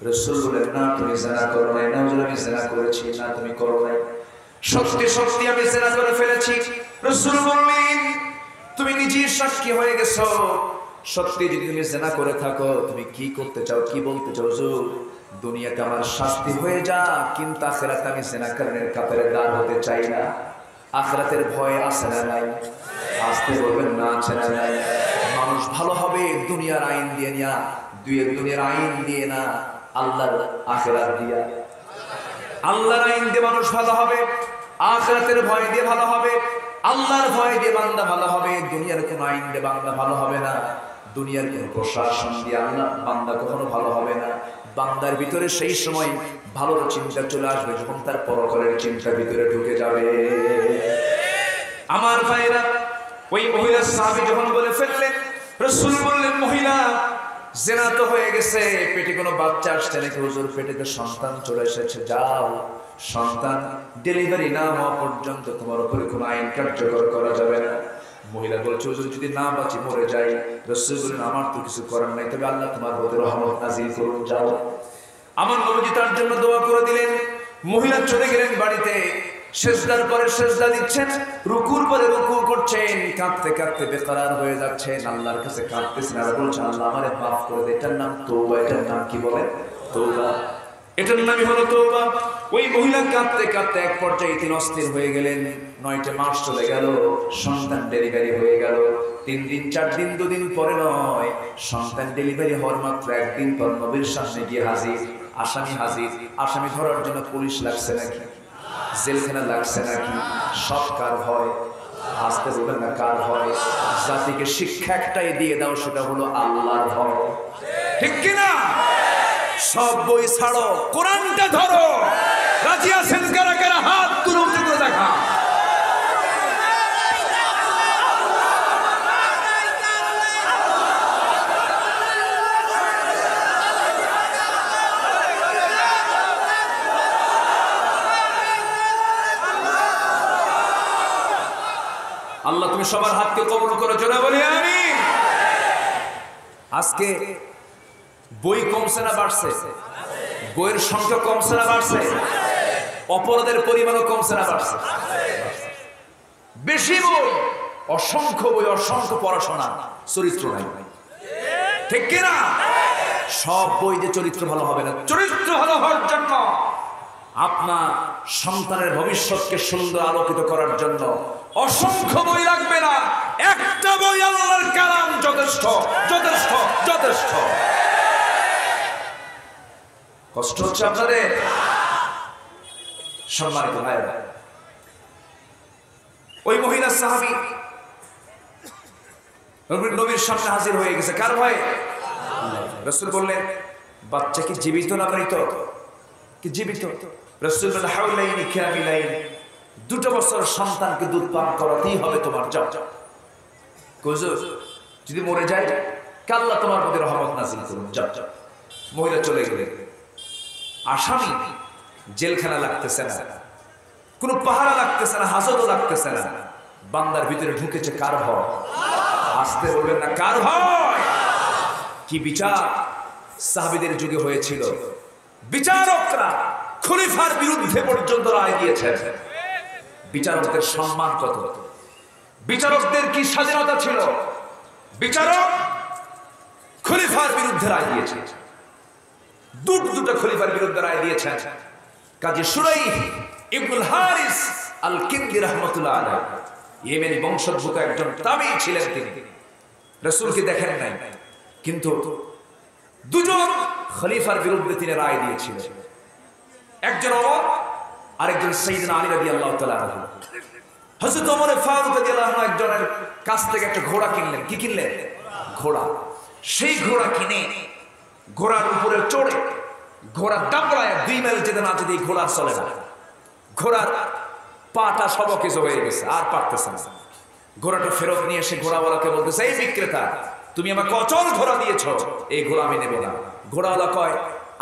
A: রাসূল বলেন, না তুমি জিনা করো নাই। না হুজুর আমি জিনা করেছি। না তুমি করো নাই। সত্যি সত্যি আমি জিনা করে ফেলেছি। রাসূল বললেন, তুমি নিজেই সাক্ষী হয়ে গেছো। সত্যি যদি তুমি জিনা করে থাকো, তুমি কি করতে চাও, কি বলতে চাও? হুজুর দুনিয়াতে আমার শাস্তি হয়ে যা, কিন্তু আখিরাতে আমি জিনাকারীর কাতারে দাঁড় হতে চাই না। আখিরাতের ভয় আছে না নাই? আসতে বলবেন না, আছে না নাই? মানুষ ভালো হবে দুনিয়ার আইন দিয়ে না, দুনিয়ার আইন দিয়ে না, আল্লাহর আখিরাত দিয়া। আল্লাহর আইন দিয়ে মানুষ ভালো হবে, আখিরাতের ভয় দিয়ে ভালো হবে। আল্লাহর ভয় দিয়ে বান্দা ভালো হবে, দুনিয়ার কোন আইন দিয়ে বান্দা ভালো হবে না। দুনিয়ার কোন প্রশাসন দিয়ে আল্লাহ বান্দা কখনো ভালো হবে না। বান্দার ভিতরে সেই সময় ভালোর চিন্তা চলে আসবে যখন তার পরকালের চিন্তা ভিতরে ঢুকে যাবে। আমার ভাইরা, ওই মহিলা সাহাবী যখন বলে ফেললেন, রাসূল বললেন, মহিলা জিনা তো হয়ে গেছে, পেটে কোনো বাচ্চা আসছে নাকি? হুজুর পেটেতে সন্তান চলে এসেছে। যাও, সন্তান ডেলিভারি না হওয়া পর্যন্ত তোমার উপরে কোনো আইন কার্যকর করা যাবে না। মহিলা বলছে, হুজুর যদি না বাঁচি মরে যাই। রাসূল বলেন, আমার তো কিছু করার নাই, তবে আল্লাহ তোমার প্রতি রহমত নাযিল করুন, যাও। আমার নবীজি তার জন্য দোয়া করে দিলেন। মহিলা চলে গেলেন বাড়িতে। সিজদার পরে সিজদা দিচ্ছেন, রুকুর পরে রুকু করছেন, কাঁদতে কাঁদতে বেকরার হয়ে যাচ্ছেন, আল্লাহর কাছে কাঁদতেছেন আর বলছেন, আল্লাহ আমারে মাফ করে দে। এটার নাম তওবা। এটার নাম কি বলে? তওবা। এটার নামই হলো তওবা। ওই মহিলা কাঁদতে কাঁদতে এক পর্যায়ে তিনি অস্থির হয়ে গেলেন। 9টা মাস চলে গেল, সন্তান ডেলিভারি হয়ে গেল। 3 দিন 4 দিন 2 দিন পরে নয়, সন্তান ডেলিভারি হওয়ার মাত্র 1 দিন পর নবীর সামনে গিয়ে হাজির। আসামি হাজির। আসামি ধরার জন্য পুলিশ লাগছে নাকি? জেলখানা লাগছে নাকি? সব কার হয়? আসতে বলবেন না কার হয়? জাতিকে শিক্ষা একটাই দিয়ে দাও, সেটা হলো আল্লাহর হয়। ঠিক কিনা? সব বই ছাড়ো, কোরআনটা ধরো। রাজি আছেন কারা কারা? হাত তুলে তুলে দেখা। আল্লাহ তুমি সবার হাতকে কবুল করো, জোরে বলি আমিন। আজকে বই কমছে না বাড়ছে? বইয়ের সংখ্যা কমছে না বাড়ছে? অপরাধের পরিমাণও কমছে না বাড়ছে? বেশি বই, অসংখ্য বই, অসংখ্য পড়াশোনা, চরিত্র নাই। ঠিক কিনা? সব বই দিয়ে চরিত্র ভালো হবে না। চরিত্র ভালো হওয়ার জন্য, আপনার সন্তানের ভবিষ্যৎকে সুন্দর আলোকিত করার জন্য অসংখ্য বই লাগবে না, একটা বই আল্লাহর কালাম যথেষ্ট, যথেষ্ট, যথেষ্ট। কষ্ট হচ্ছে আপনাদের? সম্মানিত ভাইরা, ওই মহিলা সাহাবী নবীর সামনে হাজির হয়ে গেছে। কার ভয়ে? রাসূল বললেন, বাচ্চা কি জীবিত না মৃত? কি জীবিত? রাসূল বললেন, হাওলাইনি কামিলাইন, 2 বছর সন্তানকে দুধ পান করাতেই হবে তোমার। যাও হুজুর, যদি মরে যায় আল্লাহ তোমার প্রতি রহমত নাযিল করুন। যাও। মহিলা চলে গেলেন। আসামি জেলখানা লাগতেছে না, কোনো পাহারা লাগতেছে না, হাজতও লাগতেছে না। বান্দার ভিতরে ঢুকেছে কার ভয়? আসতে বলবেন না কার ভয়? কি বিচার সাহাবীদের যুগে হয়েছিল! বিচারকরা খলিফার বিরুদ্ধে পর্যন্ত রায় দিয়েছেন। বিচারকদের সম্মান কত! বিচারকদের কি স্বাধীনতা ছিল! বিচারক খলিফার বিরুদ্ধে রায় দিয়েছে। দুটো খলিফার বিরুদ্ধে রায় দিয়েছেন। কাজী শুরাইহ ইবনুল হারিস আল কিন্দি রাহমাতুল্লাহ আলাইহি, ইয়েমেনি বংশোদ্ভূত একজন তাবেঈ ছিলেন। তিনি রাসূলকে দেখেন নাই, কিন্তু 2জন খলিফার বিরুদ্ধে তিনি রায় দিয়েছিলেন। একজন ওমর, আরেকজন সাইয়েদনা আলী রাদিয়াল্লাহু তাআলা আনহু। হযরত ওমর ফারুক রাদিয়াল্লাহু আনহু একজনের কাছ থেকে একটা ঘোড়া কিনলেন। কি কিনলেন? ঘোড়া। সেই ঘোড়া কিনে ঘোড়ার উপরে চড়ে ঘোড়া দাপড়ায় 2 মাইল যেতে না যেতে ঘোড়া চলে না। ঘোড়ার পাটা সবকিছু হয়ে গেছে, আর পারতেছে না। ঘোড়াটা ফেরত নিয়ে এসে ঘোড়াওয়ালাকে বলতেছে, এই বিক্রেতা, তুমি আমাকে অচল ঘোড়া দিয়েছ, এই ঘোড়া আমি নেব না। ঘোড়াওয়ালা কয়,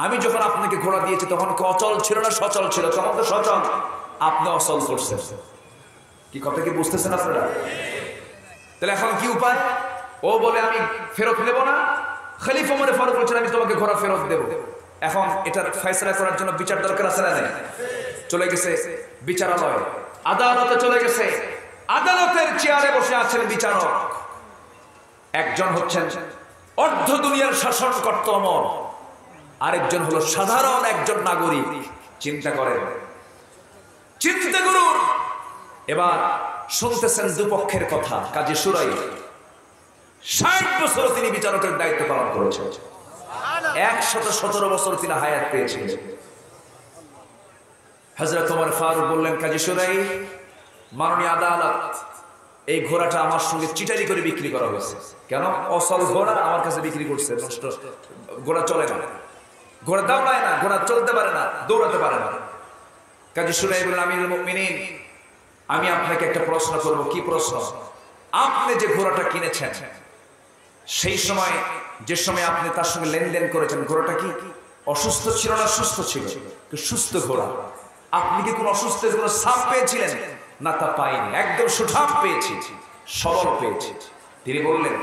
A: আমি যখন আপনাকে ঘোড়া দিয়েছি তখন কি অচল ছিল না সচল ছিল? তখন তো সচল, আপনি অচল করছেন। কি কথা কি বুঝতেছেন আপনারা? তাহলে এখন কি উপায়? ও বলে আমি ফেরত নেব না। খলিফা ওমর ফারুক বলছেন, আমি তোমাকে ঘোড়া ফেরত দেব। এখন এটার ফয়সালা করার জন্য বিচার দরকার আছে না? চলে গেছে বিচারালয়, আদালতে চলে গেছে। আদালতের চেয়ারে বসে আছেন বিচারক। একজন হচ্ছেন অর্ধ দুনিয়ার শাসনকর্তা ওমর, আরেকজন হলো সাধারণ একজন নাগরিক। চিন্তা করেন, চিন্তা করুন। এবার শুনতেছেন দুপক্ষের কথা। কাজী শুরাইহ 60 বছর তিনি বিচারকের দায়িত্ব পালন করেছেন। 117 বছর তিনি হায়াত পেয়েছিলেন। হযরত ওমর ফারুক বললেন, কাজী শুরাইহ, মাননীয় আদালত, এই ঘোড়াটা আমার সঙ্গে চিটারি করে বিক্রি করা হয়েছে। কেন? অসল ঘোড়া আমার কাছে বিক্রি করছে। নষ্ট ঘোড়া চলে না, ঘোড়া দাঁড়ায় না, ঘোড়া চলতে পারে না, দৌড়াতে পারে না। কাজী শুরাইহ বললেন, আমিরুল মুমিনিন, আমি আপনাকে একটা প্রশ্ন করব। কি প্রশ্ন? আপনি যে ঘোড়াটা কিনেছেন, সেই সময় যে সময় আপনি তার সঙ্গে লেনদেন করেছেন, ঘোড়াটা কি অসুস্থ ছিল না সুস্থ ছিল? সুস্থ ঘোড়া। আপনি কি কোন অসুস্থের কোন ছাপ পেয়েছিলেন? না, তা পাইনি, একদম সুঠাম পেয়েছি, সবল পেয়েছি। তিনি বললেন,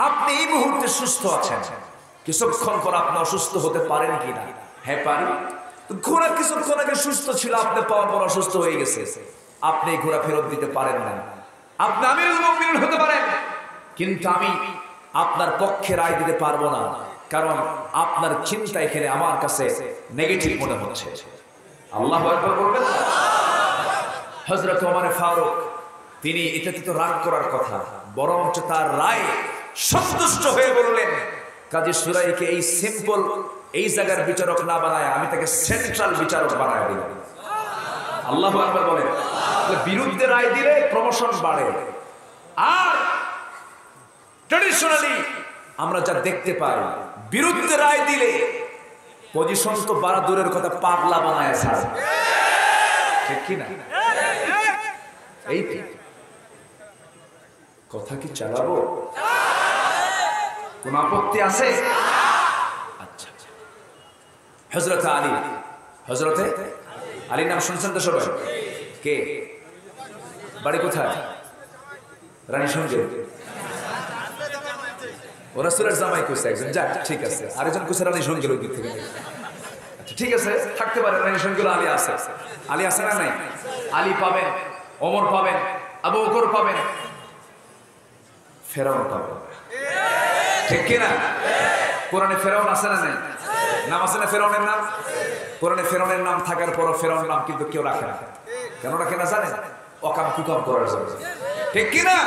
A: আপনি এই মুহূর্তে সুস্থ আছেন, কিছুক্ষণ পর আপনি অসুস্থ হতে পারেন কিনা? হ্যাঁ পারি। ঘোড়া কিছুক্ষণ আগে সুস্থ ছিল, আপনি পাওয়ার পর অসুস্থ হয়ে গেছে, আপনি ঘোড়া ফেরত দিতে পারেন না। আপনি আমিরুল মুমিনিন হতে পারেন, কিন্তু আমি আপনার পক্ষে রায় দিতে পারবো না, কারণ আপনার চিন্তা এখানে আমার কাছে নেগেটিভ মনে হচ্ছে। আল্লাহু আকবার বলবেন না? হযরত ওমর ফারুক তিনি এটাতে তো রাগ করার কথা, বরঞ্চ তার রায় সন্তুষ্ট হয়ে বললেন, কাজী শুরাইহকে এই সিম্পল এই জায়গার বিচারক না বানায় আমি তাকে সেন্ট্রাল বিচারক বানায় দিলাম। আল্লাহু আকবার বলেন। বিরুদ্ধে রায় দিলে প্রমোশন বাড়ে। আর ট্র্যাডিশনালি আমরা যা দেখতে পাই, বিরুদ্ধে রায় দিলে পজিশন তো বাড়া দূরের কথা, পাগলা বানায় ছাড়ে, ঠিক কি না? এই কথা কি চালাবো? কোন আপত্তি আছে? আচ্ছা, হযরত আলী, হযরতে আলীর নাম শুনছেন তো সবাই? কে? বাড়ি কোথায়? রানী সঙ্গে। ও রাসূলের জামাই কইছে একজন, যাক ঠিক আছে। আরেকজন কইছে রানী সঙ্গে ওই দিক থেকে। আচ্ছা ঠিক আছে, থাকতে পারে রানী সঙ্গে। আলী আছে, আলী আছে না নাই? আলী পাবেন, ওমর পাবেন, আবু বকর পাবেন, ফেরাউন পাবেন, ঠিক কি না? কোরআনে ফেরাউন আছে না নাই? নাম আছে না ফেরাউনের নাম? কোরআনে ফেরাউনের নাম থাকার পরও ফেরাউন নাম কিন্তু কেউ রাখে না। কেন রাখে না জানেন? অকাম কুকাম করার জন্য, ঠিক কি না?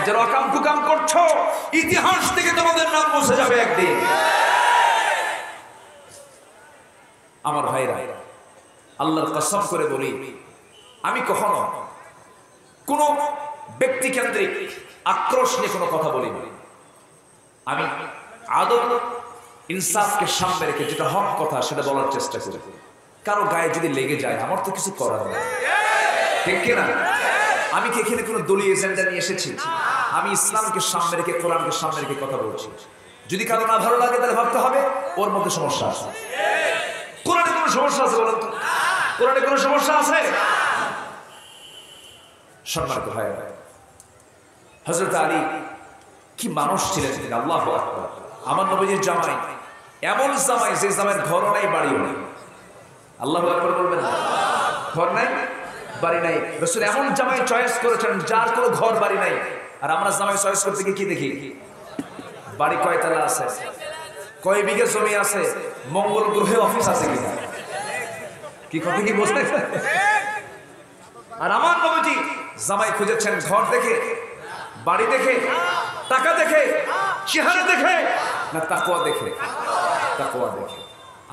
A: যারা অকাম কুকাম করছো, ইতিহাস থেকে তোমাদের নাম মুছে যাবে একদিন। আমার ভাইরা, আল্লাহর কসম করে বলি, আমি কখনো কোন ব্যক্তি কেন্দ্রিক আক্রোশ নিয়ে কোনো কথা বলিনি। আমি আদব ইনসাফকে সামনে রেখে যেটা হক কথা সেটা বলার চেষ্টা করি। কারো গায়ে যদি লেগে যায় আমার তো কিছু করার নেই, ঠিক কিনা? আমি কি এখানে কোনো দলীয় এজেন্ডা নিয়ে এসেছি? আমি ইসলামকে সামনে রেখে, কোরআনকে সামনে রেখে কথা বলছি। যদি কারো না ভালো লাগে তাহলে ভাবতে হবে ওর মধ্যে সমস্যা আছে। কোরআনে কোনো সমস্যা আছে বলেন তো? কোরআনে কোনো সমস্যা আছে? সম্মানিত ভাই, হযরত আলী কি মানুষ ছিলেন! আল্লাহু আকবার। আমার নবীজির জামাই এমন জামাই, যে জামাইয়ের ঘরও নাই, বাড়িও নাই। আল্লাহু আকবার বলবেন না? ঘর নাই, বাড়ি নাই। রাসূল এমন জামাই চয়েস করেছেন যার কোনো ঘর বাড়ি নাই। আর আমরা জামাই চয়েস করতে গিয়ে কি দেখি? বাড়ি কয়তলা আছে, কয় বিঘা জমি আছে, মঙ্গল গ্রহে অফিস আছে কিনা, কি কথা কি বুঝতে? আর আমার নবীজি জামাই খুঁজেছেন ঘর দেখে, বাড়ি দেখে, টাকা দেখে, চেহারা দেখে, না তাকওয়া দেখে? তাকওয়া দেখে।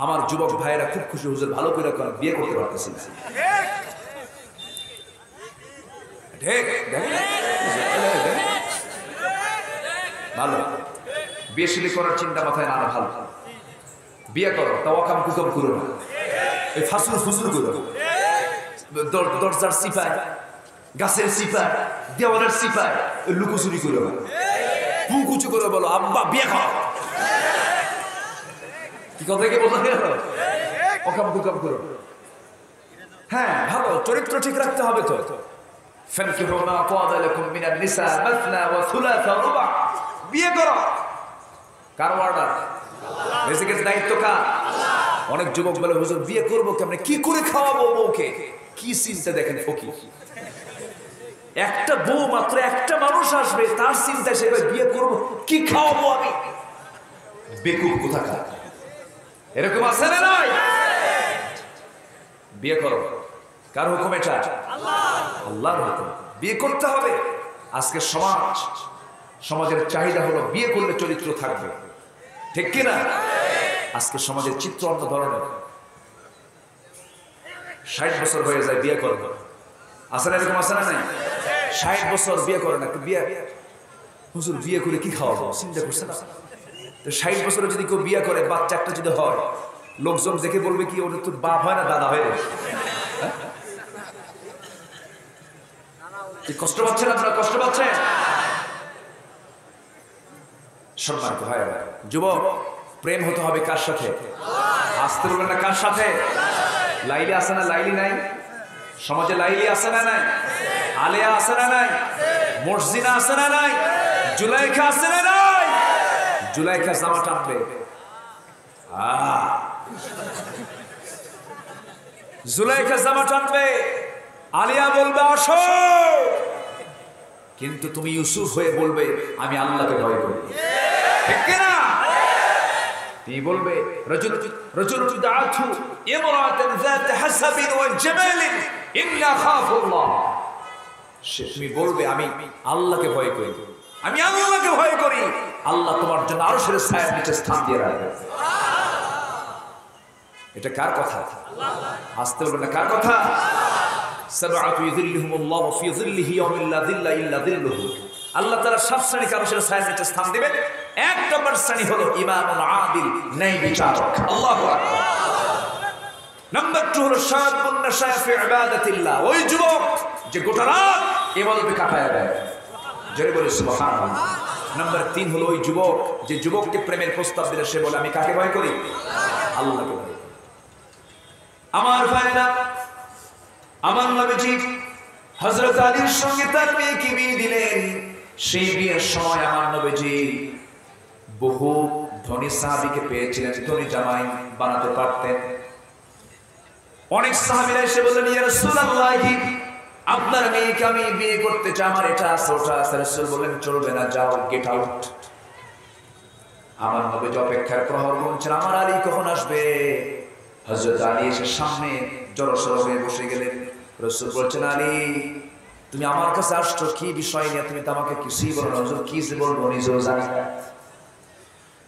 A: আমার যুবক ভাইয়েরা খুব খুশি, হুজুর ভালো করে বিয়ে করতে পারতেছি না। ঠিক ভালো, বিয়ে শিলি করার চিন্তা মাথায় না, ভালো বিয়ে করো, তা ওয়াকাম কুকাম করো না, এই ফাসুল ফুসুল করো। দরজার সিপাই, গাছের সিপাই, দেওয়ালের সিপাই লুকোচুরি করো, পুকুচু করে বলো আব্বা বিয়ে করো। কি কথা কি বলতে গেল? ওকাম কুকাম করো। হ্যাঁ ভালো, চরিত্র ঠিক রাখতে হবে তো। ফানকিহু মা তাবা লাকুম মিনান নিসা মাসনা ওয়া সুলাসা ওয়া রুবা। বিয়ে করো। কার অর্ডার? রিজিকের দায়িত্ব কার? অনেক যুবক বলে হুজুর বিয়ে করব কেমনে, কি করে খাওয়াবো বউকে? কি চিন্তা দেখেন ফকির, একটা বউ মাত্র, একটা মানুষ আসবে, তার চিন্তা সে বিয়ে করব, কি খাওয়াবো আমি? বেকুব কোথাকার। এরকম আছে না নাই? বিয়ে করো, কার হুকুম এটা? আল্লাহর হুকুম। বিয়ে করতে হবে। আজকে সমাজের চাহিদা হলো বিয়ে করলে চরিত্র থাকবে, ঠিক কিনা? আজকে সমাজের চিত্র অন্য ধরনের। 60 বছর হয়ে যায় বিয়ে করে না, আছে না? এরকম আছে না নাই? 60 বছর বিয়ে করে না, বিয়ে হুজুর বিয়ে করে কি খাওয়াবো? চিন্তা করছে না? তো 60 বছরে যদি কেউ বিয়ে করে, বাচ্চা একটা যদি হয়, লোকজন দেখে বলবে কি ওটা তোর বাপ হয় না দাদা হয় রে? কষ্ট পাচ্ছেন আপনারা? কষ্ট পাচ্ছেন? সম্মানিত ভাই, যুবক, প্রেম হতে হবে কার সাথে? আসতে বলবেন না, কার সাথে? লাইলি আছে না? লাইলি নাই? সমাজে লাইলি আছে না নাই? আলেয়া আছে না নাই? মসজিদা আছে না নাই? জুলাইখা আছে না নাই? জুলাইখা জামা টানবে, জুলাইখা জামা টানবে, আলিয়া বলবে আসো, কিন্তু তুমি ইউসুফ হয়ে বলবে আমি আল্লাহকে ভয় করি, ঠিক কিনা? তুমি বলবে রাজুল তুদাআতু ইমরাতান যাত হাসাবিন ওয়া জামালিন ইন্না খাফুল্লাহ। তুমি বলবে আমি আল্লাহকে ভয় করি, আমি আল্লাহকে ভয় করি, আল্লাহ তোমার জন্য আরশের ছায়ার নিচে স্থান দিয়ে রাখবে। এটা কার কথা? আসতে বলবেন না, কার কথা? সাবআতু ইযিল্লুহুমুল্লাহু ফি যিল্লিহি ইয়াওমিল লা যিল্লা ইল্লা যিল্লুহু। আল্লাহ তাআলা 7 শ্রেণী মানুষের ছায়ার নিচে স্থান দিবেন। এক নম্বর শ্রেণী হলো ইমামুল আদিল, ন্যায় বিচারক। আল্লাহু আকবার। নাম্বার 2 হলো শাবুন নাশা ফি ইবাদাতিল্লাহ, ওই যুবক যে গোটা রাত ইবাদতে কাটায় দেয়। জোরে বলে সুবহানাল্লাহ। নাম্বার 3 হলো ওই যুবক যে যুবককে প্রেমের প্রস্তাব দিলে সে বলে আমি কাকে ভয় করি? আল্লাহকে ভয় করি। আমার ভাইরা, আমার নবীজি হযরত আলীর সঙ্গে তার মেয়েকে বিয়ে দিলেন। সেই বিয়ের সময় আমার নবীজি বহু ধনী সাহাবীকে পেয়েছিলেন, ধনী জামাই বানাতে পারতেন। অনেক সাহাবীরা এসে বললেন, ইয়া রাসূলুল্লাহ, আপনার মেয়েকে আমি বিয়ে করতে চাই, আমার এটা আছে ওটা আছে। রাসূল বললেন, চলবে না, যাও, গেট আউট। আমার নবীজি অপেক্ষার প্রহর গুনছেন, আমার আলী কখন আসবে। হযরত আলী এসে সামনে জড়সড় হয়ে বসে গেলেন। রাসূল বলছেন, আলী তুমি আমার কাছে আসছো কি বিষয় নিয়ে? তুমি তো আমাকে কিছুই বলো না। হুজুর কি যে বলবো নিজেও জানি না।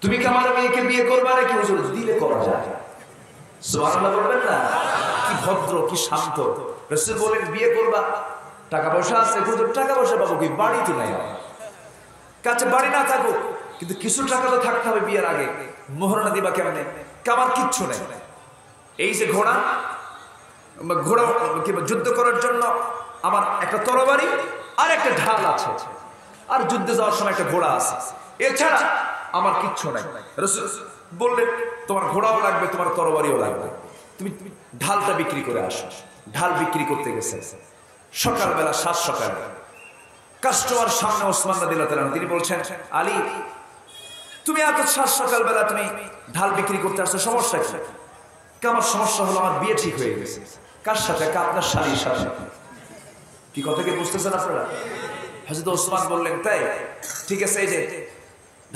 A: তুমি কি আমার মেয়েকে বিয়ে করবে নাকি? হুজুর দিলে করা যায়। সুবহানাল্লাহ বলবেন না? কি ভদ্র, কি শান্ত। রাসূল বলেন বিয়ে করবা, টাকা পয়সা আছে? হুজুর টাকা পয়সা পাবো কি, বাড়ি তো নাই কাছে, বাড়ি না থাকুক কিন্তু কিছু টাকা তো থাকতে হবে বিয়ের আগে। মোহরানা দিবা কেমনে? আমার কিচ্ছু নেই। এই যে ঘোড়া কিংবা যুদ্ধ করার জন্য আমার একটা তরবারি আর একটা ঢাল আছে, আর যুদ্ধে যাওয়ার সময় একটা ঘোড়া আছে, এছাড়া আমার কিচ্ছু নাই। রাসূল বললেন তোমার ঘোড়াও লাগবে, তোমার তরবারিও লাগবে, তুমি ঢালটা বিক্রি করে আসো। ঢাল বিক্রি করতে গেছে সকালবেলা, 7 সকালে কাস্টমার সামনে ওসমান রাদিয়াল্লাহু তাআলা, তিনি বলছেন, আলী তুমি এত 7 সকালবেলা তুমি ঢাল বিক্রি করতে আসছো, সমস্যা কি? আমার সমস্যা হলো আমার বিয়ে ঠিক হয়ে গেছে। কার সাথে? আপনার শালীর সাথে। কি কথা কি বুঝতেছেন আপনারা? হযরত ওসমান বললেন, তাই ঠিক আছে, এই যে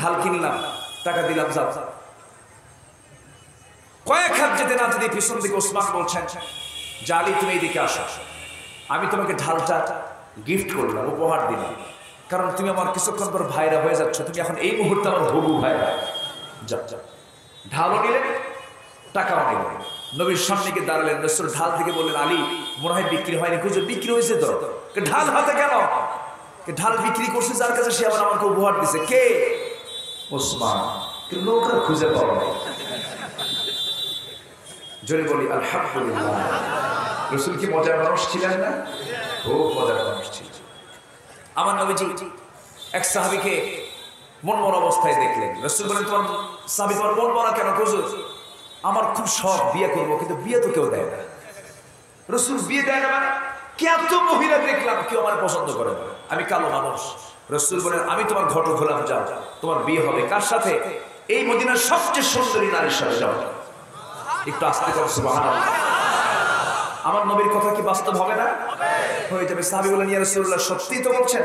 A: ঢাল কিনলাম, টাকা দিলাম, যাও। কয়েক হাত যেতে না যেতে পিছন দিকে ওসমান বলছেন, যে আলী তুমি এইদিকে আসো, আমি তোমাকে ঢালটা গিফট করলাম, উপহার দিলাম, কারণ তুমি আমার কিছুক্ষণ পর ভাইরা হয়ে যাচ্ছ, তুমি এখন এই মুহূর্তে আমার হবু ভাইরা। যা যা। ঢালও নিলেন, টাকাও নিলেন। নবীর সামনে গিয়ে দাঁড়ালেন। রাসূল ঢাল থেকে বললেন, আলী মনে হয় বিক্রি হয়নি। হুজুর বিক্রি হয়েছে তো। ঢাল হাতে কেন? ঢাল বিক্রি করছে যার কাছে, সে আবার আমাকে উপহার দিছে। কে? ওসমান। নৌকা খুঁজে পাওয়া নাই। জোরে বলি আলহামদুলিল্লাহ। রাসূল কি মজার মানুষ ছিলেন না? খুব মজার মানুষ ছিলেন। আমার নবীজি এক সাহাবীকে মনমরা অবস্থায় দেখলেন। রাসূল বলেন, তোমার সাহাবী তোমার মনমরা কেন? হুজুর আমার খুব শখ বিয়ে করবো, কিন্তু বিয়ে তো কেউ দেয় না। রাসূল বিয়ে দেয় না মানে? কত মহিলা দেখলাম, কেউ আমার পছন্দ করে না, আমি কালো মানুষ। রাসূল বলেন, আমি তোমার ঘটক হলাম, যাও, তোমার বিয়ে হবে। কার সাথে? এই মদিনার সবচেয়ে সুন্দরী নারীর সাথে, যাও। একটু আস্তে করে সুবহানাল্লাহ। আমার নবীর কথা কি বাস্তব হবে না? হয়ে যাবে। সাহাবী বলেন, ইয়া রাসূলুল্লাহ সত্যি তো বলছেন?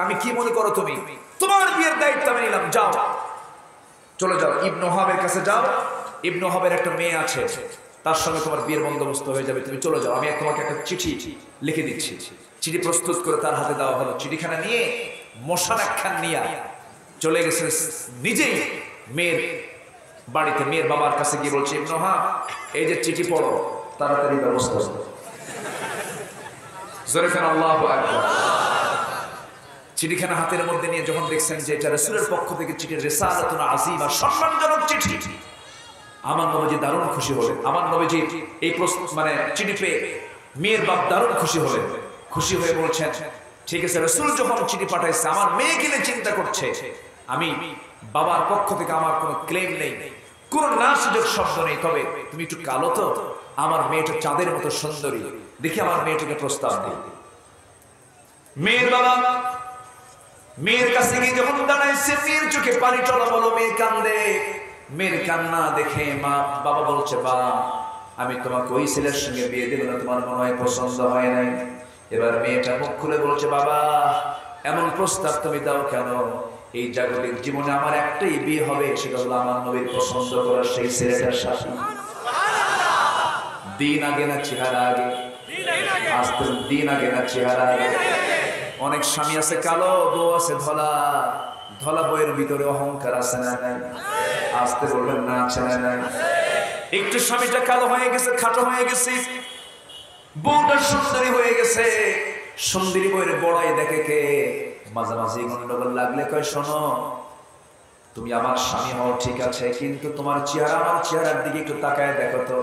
A: আমি কি মনে করো তুমি? তোমার বিয়ের দায়িত্ব আমি নিলাম, যাও, চলে যাও, ইবনে ওহাবের কাছে যাও। ইবনে ওহাবের একটা মেয়ে আছে, তার সঙ্গে তোমার বিয়ের বন্দোবস্ত হয়ে যাবে, তুমি চলে যাও। আমি তোমাকে একটা চিঠি লিখে দিচ্ছি। চিঠি প্রস্তুত করে তার হাতে দেওয়া হলো। চিঠিখানা নিয়ে মশান একখান নিয়ে চলে গেছে নিজেই মেয়ের বাড়িতে। মেয়ের বাবার কাছে গিয়ে বলছে, ইবনে ওহাব এই যে চিঠি পড়ো, তাড়াতাড়ি ব্যবস্থা করো। জোরে খান আল্লাহু আকবার। চিঠিখানা হাতের মধ্যে নিয়ে যখন দেখছেন যে এটা রাসূলের পক্ষ থেকে চিঠি, রিসালাতুন আযীমা, সম্মানজনক চিঠি, আমার নবীজি দারুণ খুশি হলেন। আমার নবীজি এই মানে চিঠি পেয়ে মেয়ের বাপ দারুণ খুশি হলেন। খুশি হয়ে বলছেন, ঠিক আছে, রাসূল যখন চিঠি পাঠাইছে, আমার মেয়েকে নিয়ে চিন্তা করছে, আমি বাবার পক্ষ থেকে আমার কোনো ক্লেম নেই, কোনো না সুযোগ শব্দ নেই, তবে তুমি একটু কালো তো, আমার মেয়েটা চাঁদের মতো সুন্দরী, দেখি আমার মেয়েটাকে প্রস্তাব দিই। মেয়ের বাবা মেয়ের কাছে গিয়ে যখন দাঁড়াইছে, মেয়ের চোখে পানি টলমলো, মেয়ে কান্দে। মেয়ের কান্না দেখে বাবা বলছে, বাবা আমি তোমাকে ওই ছেলের সঙ্গে বিয়ে দেব না, তোমার মনে হয় পছন্দ হয় নাই। এবার মেয়েটা মুখ খুলে বলছে, বাবা এমন প্রস্তাব তুমি দাও কেন? এই জাগতিক জীবনে আমার একটাই বিয়ে হবে, সেটা হলো আমার নবীর পছন্দ করা সেই ছেলেটার সাথে। দিন আগে না চেহারা আগে? আস্তে দিন আগে না চেহারা আগে? অনেক স্বামী আছে কালো, বউ আছে ধলা। ধলা বইয়ের ভিতরে অহংকার আছে না নাই? আসতে বলবেন না, আছে না নাই? একটু স্বামীটা কালো হয়ে গেছে, খাটো হয়ে গেছে, বউটা সুন্দরী হয়ে গেছে। সুন্দরী বইয়ের বড়াই দেখে কে? মাঝামাঝি গন্ডগোল লাগলে কয়, শোনো তুমি আমার স্বামী হও ঠিক আছে, কিন্তু তোমার চেহারা আমার চেহারার দিকে একটু তাকায় দেখো তো,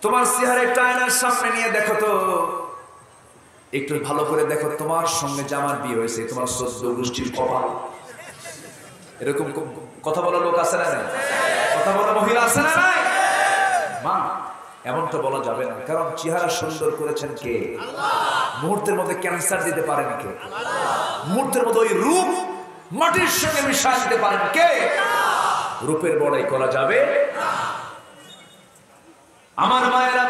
A: তোমার চেহারা একটা আয়নার সামনে নিয়ে দেখো তো, একটু ভালো করে দেখো, তোমার সঙ্গে যে আমার বিয়ে হয়েছে তোমার 14 গোষ্ঠীর কপাল। এরকম কথা বলা লোক আছে না? কথা বলা মহিলা আছে না? মা, এমনটা বলা যাবে না, কারণ চেহারা সুন্দর করেছেন কে? মুহূর্তের মধ্যে ক্যান্সার দিতে পারেন কে? মুহূর্তের মধ্যে ওই রূপ মাটির সঙ্গে মিশিয়ে দিতে পারেন কে? রূপের বড়াই করা যাবে। আমার মায়েরা,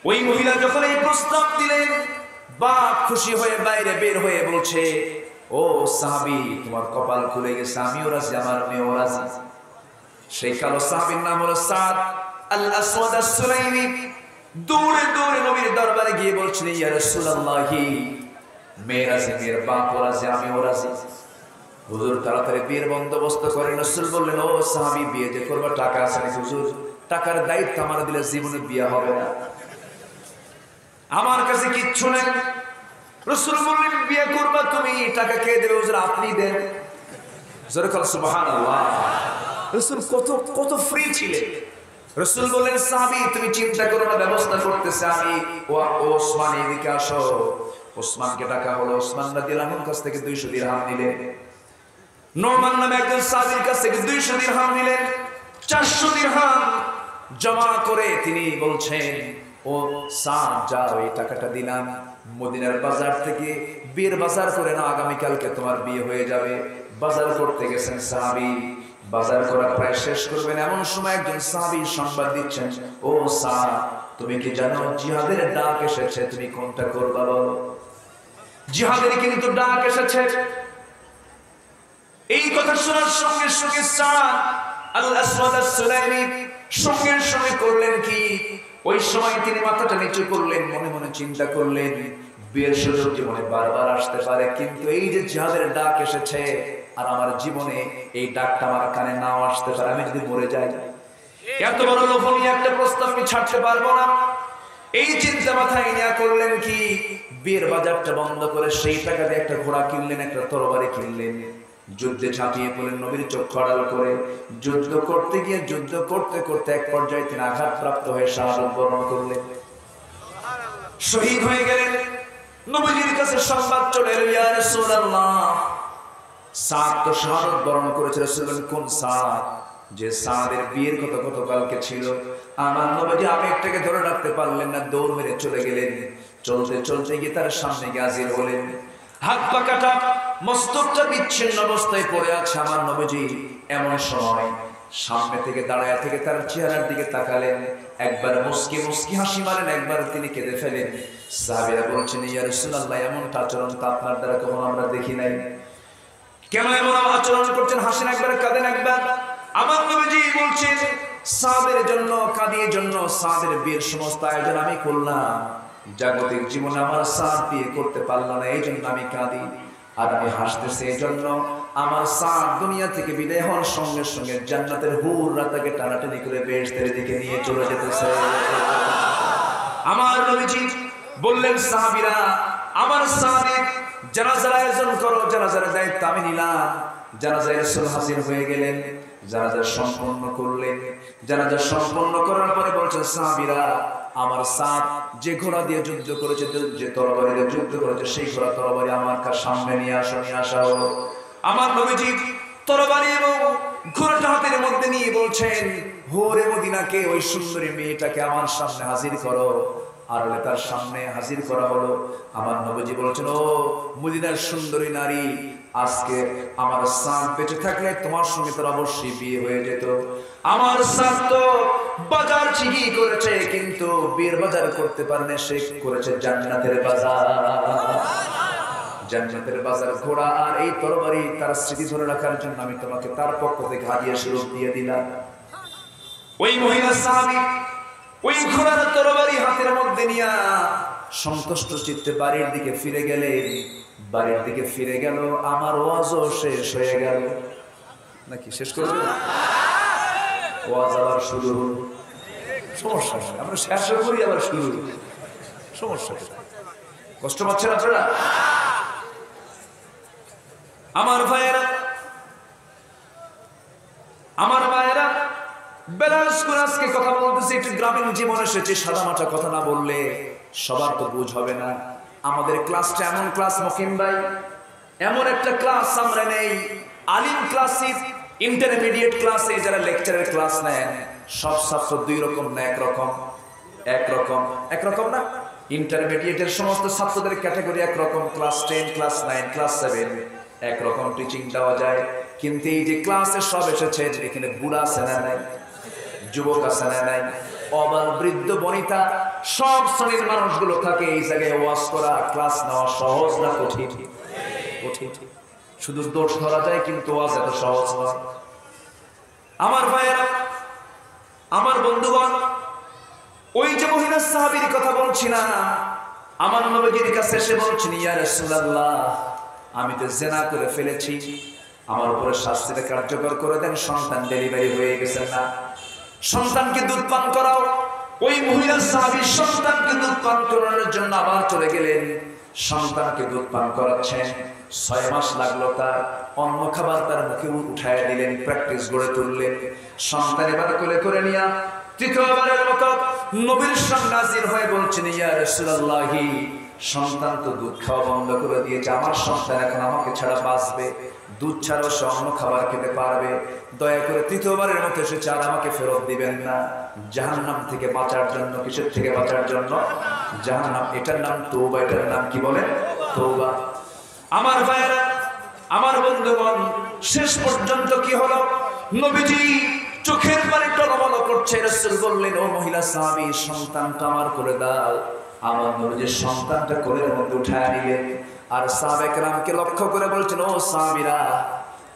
A: ওই মহিলা যখন এই প্রস্তাব দিলেন, বাপ খুশি হয়ে বাইরে বের হয়ে বলছে, ও সাহাবী, তোমার কপাল খুলে গেছে, আমিও রাজি, আমার মেয়েও রাজি। সেই কালো সাহাবীর নাম হলো সাদ আল আসওয়াদ আস-সুলাইমি। দৌড়ে দৌড়ে নবীর দরবারে গিয়ে বলছেন, ইয়া রাসূলুল্লাহি, মেয়ে রাজি, মেয়ের বাপ রাজি, আমিও রাজি। হুজুর তাড়াতাড়ি বিয়ের বন্দোবস্ত করেন। রাসূল বললেন, ও সাহাবী, বিয়ে যে করবা টাকা আছে নাকি? হুজুর, টাকার দায়িত্ব আমার দিলে জীবনে বিয়ে হবে না, আমার কাছে কিচ্ছু নেই। রাসূল বললেন, বিয়ে করবা তুমি, টাকা কে দেবে? হুজুর আপনি দেন। জোরে বল সুবহানাল্লাহ। রাসূল কত ফ্রি ছিলেন। রাসূল বললেন, সাহাবী তুমি চিন্তা করো না, ব্যবস্থা করতেছে আমি। ও ওসমান, এদিকে আসো। ওসমানকে ডাকা হলো। ওসমান রাদিয়াল্লাহু আনহুর কাছ থেকে 200 দিরহাম নিলেন। নোমান নামে একজন সাহাবীর কাছ থেকে 200 দিরহাম নিলেন। 400 দিরহাম জমা করে তিনি বলছেন, ও সাদ, যাও, এই টাকাটা দিলাম, মদিনার বাজার থেকে বিয়ের বাজার করে না, আগামীকালকে তোমার বিয়ে হয়ে যাবে। বাজার করতে গেছেন সাহাবী, বাজার করা প্রায় শেষ করবেন, এমন সময় একজন সাহাবী সংবাদ দিচ্ছেন, ও সাদ, তুমি কি জানো জিহাদের ডাক এসেছে, তুমি কোনটা করবা বলো? জিহাদের কিন্তু ডাক এসেছে। এই কথা শোনার সঙ্গে সঙ্গে সাদ আল আসওয়াদ আস-সুলাইমি সঙ্গে সঙ্গে করলেন কি? ওই সময় তিনি মাথাটা নিচু করলেন, মনে মনে চিন্তা করলেন, বিয়ের সুযোগ জীবনে বারবার আসতে পারে, কিন্তু এই যে জিহাদের ডাক এসেছে, আর আমার জীবনে এই ডাকটা আমার কানে নাও আসতে পারে, আমি যদি মরে যাই, এত বড় লোভনীয় একটা প্রস্তাব আমি ছাড়তে পারবো না। এই চিন্তা মাথায় নিয়ে করলেন কি? বিয়ের বাজারটা বন্ধ করে সেই টাকা দিয়ে একটা ঘোড়া কিনলেন, একটা তরবারি কিনলেন, যুদ্ধে ঝাঁপিয়ে পড়লেন, নবীর চক্ষু আড়াল করে। যুদ্ধ করতে গিয়ে যুদ্ধ করতে করতে এক পর্যায়ে তিনি আঘাতপ্রাপ্ত হয়ে শাহাদাত বরণ করলেন, শহীদ হয়ে গেলেন। নবীজির কাছে সংবাদ চলে এলো, ইয়া রাসূলুল্লাহ, সাদ তো শাহাদাত বরণ করেছে। রাসূল বলেন, কোন সাদ? যে সাদের বিয়ের কথা গতকালকে ছিল। আমার নবীজি আবেগটাকে ধরে রাখতে পারলেন না, দৌড় মেরে চলে গেলেন। চলতে চলতে গিয়ে তার সামনে গিয়ে হাজির হলেন, হাত পা কাটা, মস্তকটা বিচ্ছিন্ন অবস্থায় পড়ে আছে আমার নবীজি। এমন সময় সামনে থেকে দাঁড়ায় থেকে তার চেহারার দিকে তাকালেন, একবার মুস্কি মুস্কি হাসি মারেন, একবার তিনি কেঁদে ফেলেন। সাহাবীরা বলছেন, ইয়া রাসূলুল্লাহ, এমনটা আচরণ তো আপনার দ্বারা কখনো আমরা দেখি নাই, কেন এমন আচরণ করছেন? হাসেন একবার, কাঁদেন একবার। আমার নবীজি বলছেন, সাদের জন্য কাঁদিয়ে জন্য সাদের বিয়ের সমস্ত আয়োজন আমি করলাম, জাগতিক জীবনে আমার সাদ বিয়ে করতে পারল না, এই জন্য আমি কাঁদি। আর আমি হাসতেছি এই জন্য, আমার সাদ দুনিয়া থেকে বিদায় হওয়ার সঙ্গে সঙ্গে জান্নাতের হুররা তাকে টানাটানি করে বেহেশতের দিকে নিয়ে চলে যেতেছে। আমার নবীজি বললেন, সাহাবীরা, আমার সাদের জানাজার আয়োজন করো, জানাজার দায়িত্ব আমি নিলাম। জানাজায় রাসূল হাজির হয়ে গেলেন, জানাজা সম্পন্ন করলেন। জানাজা সম্পন্ন করার পরে বলছেন সাহাবীরা, আমার সাদ যে ঘোড়া দিয়ে যুদ্ধ করেছে, যে তরবারি দিয়ে যুদ্ধ করেছে, সেই ঘোড়া তরবারি আমার সামনে নিয়ে আসা হলো। আমার নবীজি তরবারি এবং ঘোড়াটা হাতের মধ্যে নিয়ে বলছেন, হোরে মদিনাকে, ওই সুন্দরী মেয়েটাকে আমার সামনে হাজির করো। আর তার সামনে হাজির করা হলো। আমার নবীজি বলছেন, ও মদিনার সুন্দরী নারী, আজকে আমার সাদ বেঁচে থাকলে তোমার সঙ্গে তোর অবশ্যই বিয়ে হয়ে যেত। আমার সাদ তো বাজার ঠিকই করেছে, কিন্তু বিয়ের বাজার করতে পারেনি, সে করেছে জান্নাতের বাজার। জান্নাতের বাজার ঘোড়া আর এই তরবারি তার স্মৃতি ধরে রাখার জন্য আমি তোমাকে তার পক্ষ থেকে হাদিয়া স্বরূপ দিয়ে দিলাম। ওই মহিলা সাহাবী ওই ঘোড়ার তরবারি হাতের মধ্যে নিয়ে সন্তুষ্ট চিত্তে বাড়ির দিকে ফিরে গেলেন। বাড়ির দিকে ফিরে গেল, আমার ওয়াজও শেষ হয়ে গেল। নাকি শেষ করে দিল? ওয়াজ আবার শুরু হলো, সমস্যা নেই, আমরা শেষ করি আবার শুরু হলো, সমস্যা নেই। কষ্ট পাচ্ছেন আপনারা? আমার ভাইয়েরা, আমার ভাইয়েরা, ব্যালেন্স করে আজকে কথা বলতেছি, একটু গ্রামীণ জীবনে এসেছে, সাদামাটা কথা না বললে সবার তো বুঝ হবে না। আমাদের ক্লাসটা এমন ক্লাস মকিম ভাই, এমন একটা ক্লাস আমরা নেই, আলিম ক্লাসে, ইন্টারমিডিয়েট ক্লাসে যারা লেকচারের ক্লাস নেন সব ছাত্র দুই রকম না একরকম? একরকম না। ইন্টারমিডিয়েটের সমস্ত ছাত্রদের ক্যাটাগরি একরকম, ক্লাস 10, ক্লাস 9, ক্লাস 7 একরকম টিচিং দেওয়া যায়। কিন্তু এই যে ক্লাসে সব এসেছে, এখানে বুড়া আছে না নাই, যুবক আছে না নাই, অবাল বৃদ্ধ বনিতা, সব শ্রেণীর মানুষগুলো থাকে এই জায়গায়। ওয়াজ করা, ক্লাস নেওয়া সহজ না কঠিন? কঠিন। শুধু দোষ ধরা যায়, কিন্তু ওয়াজ এত সহজ নয়। আমার ভাইয়েরা, আমার বন্ধুগণ, ওই যে মহিলা সাহাবীর কথা বলছি না, আমার নবীর কাছে এসে বলছেন, ইয়া রাসূলুল্লাহ, আমি তো জিনা করে ফেলেছি, আমার উপরে শাস্তিটা কার্যকর করে দেন, সন্তান ডেলিভারি হয়ে গেছে না, সন্তানকে দুধ পান করাও। ওই মহিলা সাহাবী সন্তানকে দুধ পান করানোর জন্য আবার চলে গেলেন, সন্তানকে দুধ পান করাচ্ছেন। 6 মাস লাগলো তার, অন্য খাবার তার মুখে উঠায় দিলেন, প্র্যাকটিস গড়ে তুললেন। সন্তান এবার কোলে করে নিয়া তৃতীয়বারের মতো নবীর সামনে হাজির হয়ে বলছেন, ইয়া রাসূলুল্লাহ, সন্তান তো দুধ খাওয়া বন্ধ করে দিয়েছে, আমার সন্তান এখন আমাকে ছাড়া বাঁচবে, দুধ ছাড়াও সে অন্য খাবার খেতে পারবে, দয়া করে তৃতীয়বারের মতো এসেছে, আর আমাকে ফেরত দিবেন না। জাহান্নাম থেকে বাঁচার জন্য, কিসের থেকে বাঁচার জন্য? জাহান্নাম। এটার নাম তওবা, এটার নাম কি বলে? তওবা। আমার ভাইয়েরা, আমার বন্ধুগণ, শেষ পর্যন্ত কি হলো? নবীজি চোখের পানি টলমল করছে, রাসূল বললেন, ও মহিলা সাহাবী, সন্তানটা আমার করে দাও। আমার নবীজি সন্তানটা কোলের মধ্যে উঠায় নিলেন, আর সাহাবায়ে কেরামকে লক্ষ্য করে বলছেন, ও সাহাবীরা,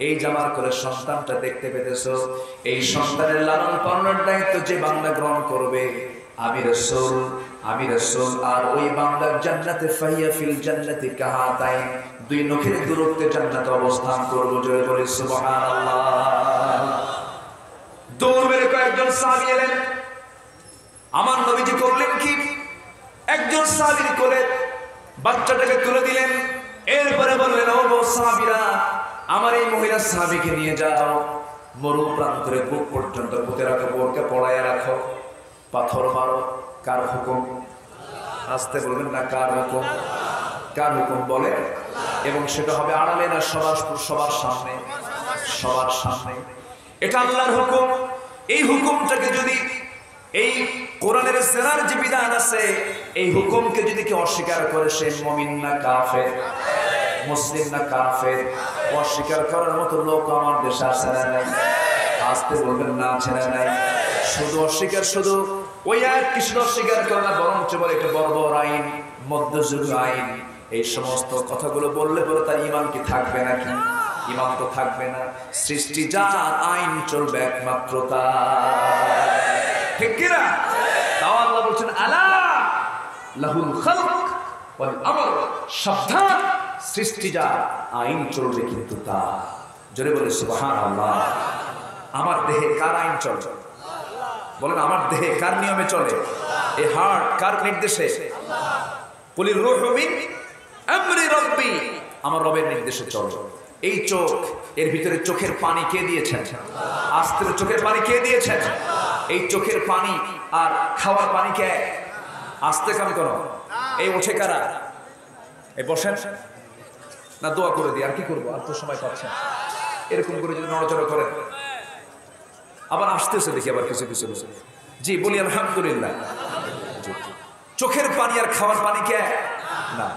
A: এই যে আমার কোলে সন্তানটা দেখতে পেতেছো, এই সন্তানের লালন পালনের দায়িত্ব যে বান্দা গ্রহণ করবে, আমি রাসূল, আর ওই বান্দার জান্নাতে ফাহিয়া ফিল জান্নাতি কাহাতাইন, 2 নখের দূরত্বে জান্নাতে অবস্থান করব। জোরে বলি সুবহানাল্লাহ। দৌড় মেরে কয়েকজন সাহাবী এলেন, আমার নবীজি করলেন কি, একজন সাহাবীর কোলে বাচ্চাটাকে তুলে দিলেন, এরপরে বললেন, ও সাহাবীরা, আমার এই মহিলা সাহাবীকে নিয়ে যাও, মরু প্রান্তরে বুক পর্যন্ত পুঁতে রাখো, বোরকা পড়াইয়া রাখো, পাথর মারো। কার হুকুম? আসতে বলবেন না, কার হুকুম? কার হুকুম বলে? এবং সেটা হবে আড়ালে না সবার সামনে? সবার সামনে। এটা আল্লাহর হুকুম। এই হুকুমটাকে যদি, এই কোরআনের জিনার যে বিধান আছে, এই হুকুমকে যদি কেউ অস্বীকার করে, সে মুমিন না কাফের? মুসলিম না কাফের? অস্বীকার করার মতো লোক আমার দেশে আছে না নাই? আসতে বলবেন না, আছে না নাই? শুধু অস্বীকার, শুধু ওই আয়াত কি শুধু অস্বীকার করে না, বরঞ্চ বলে এটা বর্বর আইন, মধ্যযুগ আইন। এই সমস্ত কথাগুলো বললে পরে তার ঈমান কি থাকবে নাকি? ঈমান তো থাকবে না। সৃষ্টি যার, আইন চলবে একমাত্র তার, ঠিক কি না? তাও আল্লাহ বলছেন, আলা লাহুল খালক ওয়াল আমর, সাবধান, সৃষ্টি যার, আইন চলবে কিন্তু তার। জোরে বলে সুবহানাল্লাহ। আমার দেহে কার আইন চলে? বলেন, আমার দেহে কার নিয়মে চলে? এই হার্ট কার নির্দেশে? কুলির রূহু মিন আমরি রাব্বি, আমার রবের নির্দেশে চলে। এই চোখ, এর ভিতরে চোখের পানি কে দিয়েছেন? আস্তে চোখের পানি কে দিয়েছেন? এই চোখের পানি আর খাওয়ার পানি কে? আস্তে কাম করো। এই ওঠে কারা? এই বসেন না, দোয়া করে দিই, আর কি করবো, আর তো সময় পাচ্ছেন। এরকম করে যদি নড়াচড়া করেন, আবার আসতেছে দেখি, আবার কিছু কিছু বসে। জি বলি আলহামদুলিল্লাহ। চোখের পানি আর খাওয়ার পানি কে? না।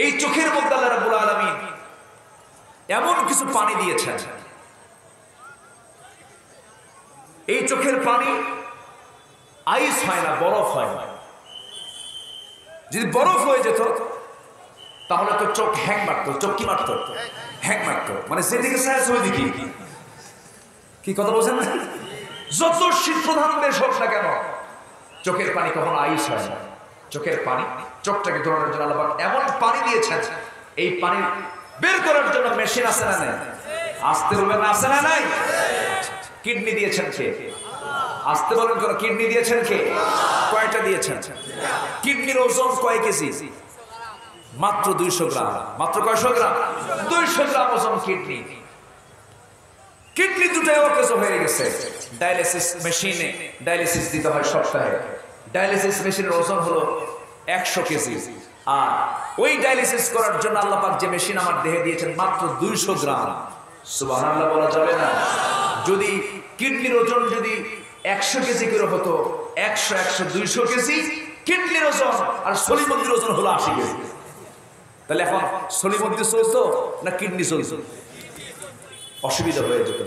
A: এই চোখের মধ্যে আল্লাহ রাব্বুল আলামিন এমন কিছু পানি দিয়েছেন, এই চোখের পানি আইস হয় না, বরফ হয় না। যদি বরফ হয়ে যেত তাহলে তো চোখ হ্যাং মারত। চোখ কি মারত? হ্যাং মারত, মানে যেদিকে চায় ওইদিকে। কি কথা বলছেন? যত শীত প্রধান দেশ হোক না কেন, চোখের পানি কখনো আইস হয় না। চোখের পানি, চোখটাকে ধরানোর জন্য আল্লাহ পাক এমন পানি দিয়েছেন, এই পানি বের করার জন্য মেশিন আছে না নাই? আসতে বলবেন, আছে না নাই? কিডনি দিয়েছেন কে? আসতে বলেন কোন কিডনি দিয়েছেন কে? কয়টা দিয়েছেন? কিডনির ওজন কয় কেজি? মাত্র 200 গ্রাম। মাত্র কয়শো গ্রাম? 200 গ্রাম ওজন কিডনি। কিডনি দুটাই অকেজ হয়ে গেছে। ডায়ালিসিস মেশিনে ডায়ালিসিস দিতে হয় সপ্তাহে। ডায়ালিসিস মেশিনের ওজন হলো 100 কেজি। আর ওই ডায়ালিসিস করার জন্য আল্লাহ পাক যে মেশিন আমার দেহে দিয়েছেন মাত্র 200 গ্রাম। সুবহানাল্লাহ বলা যাবে না? যদি কিডনির ওজন যদি 100 কেজি করে হতো, 100 200 কেজি কিডনির ওজন, আর সলিমুদ্দির ওজন হলো 80 কেজি। তাহলে এখন সলিমুদ্দি চলতো না কিডনি চলতো? অসুবিধা হয়ে যেত।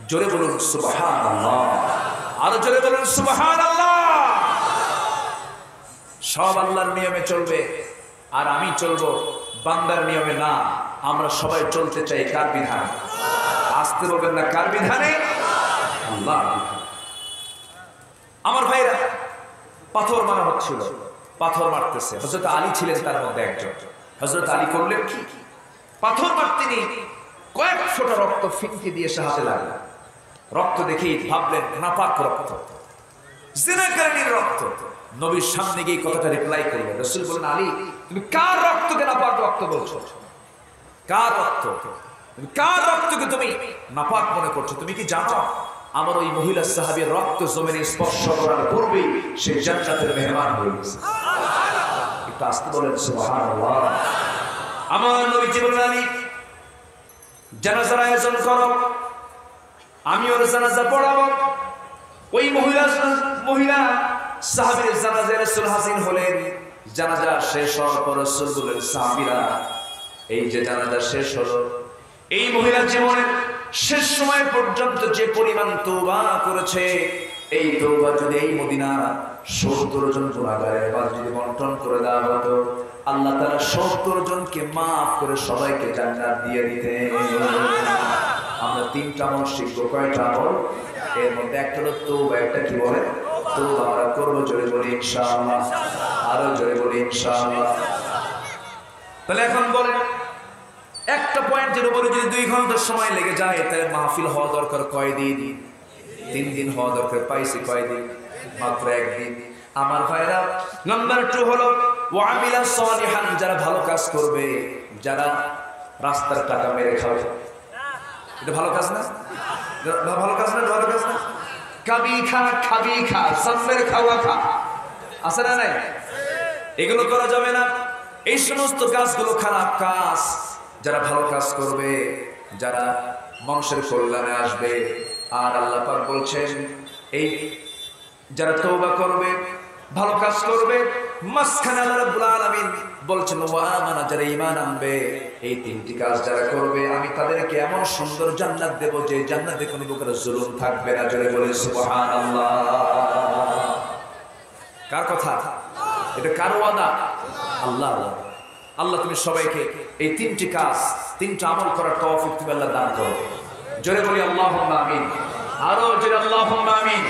A: জোরে বলুন সুবহানাল্লাহ, আরো জোরে বলুন সুবহানাল্লাহ। সব আল্লাহর নিয়মে চলবে আর আমি চলবো বান্দার নিয়মে না। আমরা সবাই চলতে চাই কার বিধানে? আসতে বলবেন না কার বিধানে? আল্লাহ। আমার ভাইরা, পাথর মারা হচ্ছিল, পাথর মারতেছে। হযরত আলী ছিলেন তার মধ্যে একজন। হযরত আলী করলেন কি? পাথর মারতে নিয়ে কয়েক ফোঁটা রক্ত ফিনকে দিয়ে হাতে লাগলো। রক্ত দেখেই ভাবলেন নাপাক রক্ত, জিনাকারীর রক্ত। নবীর সামনে গিয়ে কথাটা রিপ্লাই করলেন। রাসূল বলেন, আলী তুমি কার রক্তকে নাপাক রক্ত বলছো? কার রক্ত? তুমি কার রক্তকে তুমি নাপাক মনে করছো? তুমি কি জানো আমার ওই মহিলা সাহাবীর রক্ত জমিনে স্পর্শ করার পূর্বেই সে জান্নাতের মেহমান হয়ে গেছে। একটু আসতে বলেন সুবহানাল্লাহ। আমার নবী বলেন, আলী জানাজার আয়োজন করো, আমি ওর জানাজা পড়াবো। ওই মহিলা সাহাবীর জানাজায় রাসূল হাজির হলেন। জানাজা শেষ হওয়ার পর রাসূল বলেন, সাহাবীরা এই যে জানাজা শেষ হলো, এই মহিলার জীবনের শেষ সময় পর্যন্ত যে পরিমাণ তওবা করেছে, এই তওবা যদি এই মদিনা 70 জন গুনাহগারের মাঝে যদি বন্টন করে দেওয়া হতো, আল্লাহ তাআলা 70 জনকে maaf করে সবাইকে জান্নাত দিয়ে দিতেন। আমরা 3টা আমল শিখব। কয়টা আমল? এর মধ্যে একটা হলো তওবা। একটা কি বলে? তওবা আমরা করব। জোরে বলি ইনশাআল্লাহ, আরো জোরে বলি ইনশাআল্লাহ। তাহলে এখন বলেন, একটা পয়েন্টের উপরে যদি 2 ঘন্টা সময় লেগে যায়, তাহলে মাহফিল হওয়া দরকার কয়দিন? 3 দিন হওয়া দরকার। পাইছি কয়দিন? মাত্র 1 দিন। আমার ভাইরা, নাম্বার 2 হলো ওয়ামিলা সালিহান, যারা ভালো কাজ করবে, যারা রাস্তার টাকা মেরে খাবে। এটা ভালো কাজ না? ভালো কাজ না? ভালো কাজ না? কাবি খা খাবি খা, সামনের খাওয়া খা, আছে না নাই? এগুলো করা যাবে না। এই সমস্ত কাজগুলো খারাপ কাজ। যারা ভালো কাজ করবে, যারা মানুষের কল্যাণে আসবে। আর আল্লাহ পাক বলছেন, এই যারা তওবা করবে, ভালো কাজ করবে, মাঝখানে আল্লাহ রাব্বুল আলামিন বলছেন ওয়া আমানা, যারা ঈমান আনবে, এই 3টি কাজ যারা করবে, আমি তাদেরকে এমন সুন্দর জান্নাত দেব যে জান্নাতে কোনো প্রকার জুলুম থাকবে না। জোরে বলে সুবহানাল্লাহ। কার কথা? এটা কার ওয়াদা? আল্লাহ। আল্লাহ তুমি সবাইকে এই 3টি কাজ, 3টা আমল করার তৌফিক তুমি আল্লাহ দান করো। জোরে বলি আল্লাহুম্মা আমিন, আরো জোরে আল্লাহুম্মা আমিন।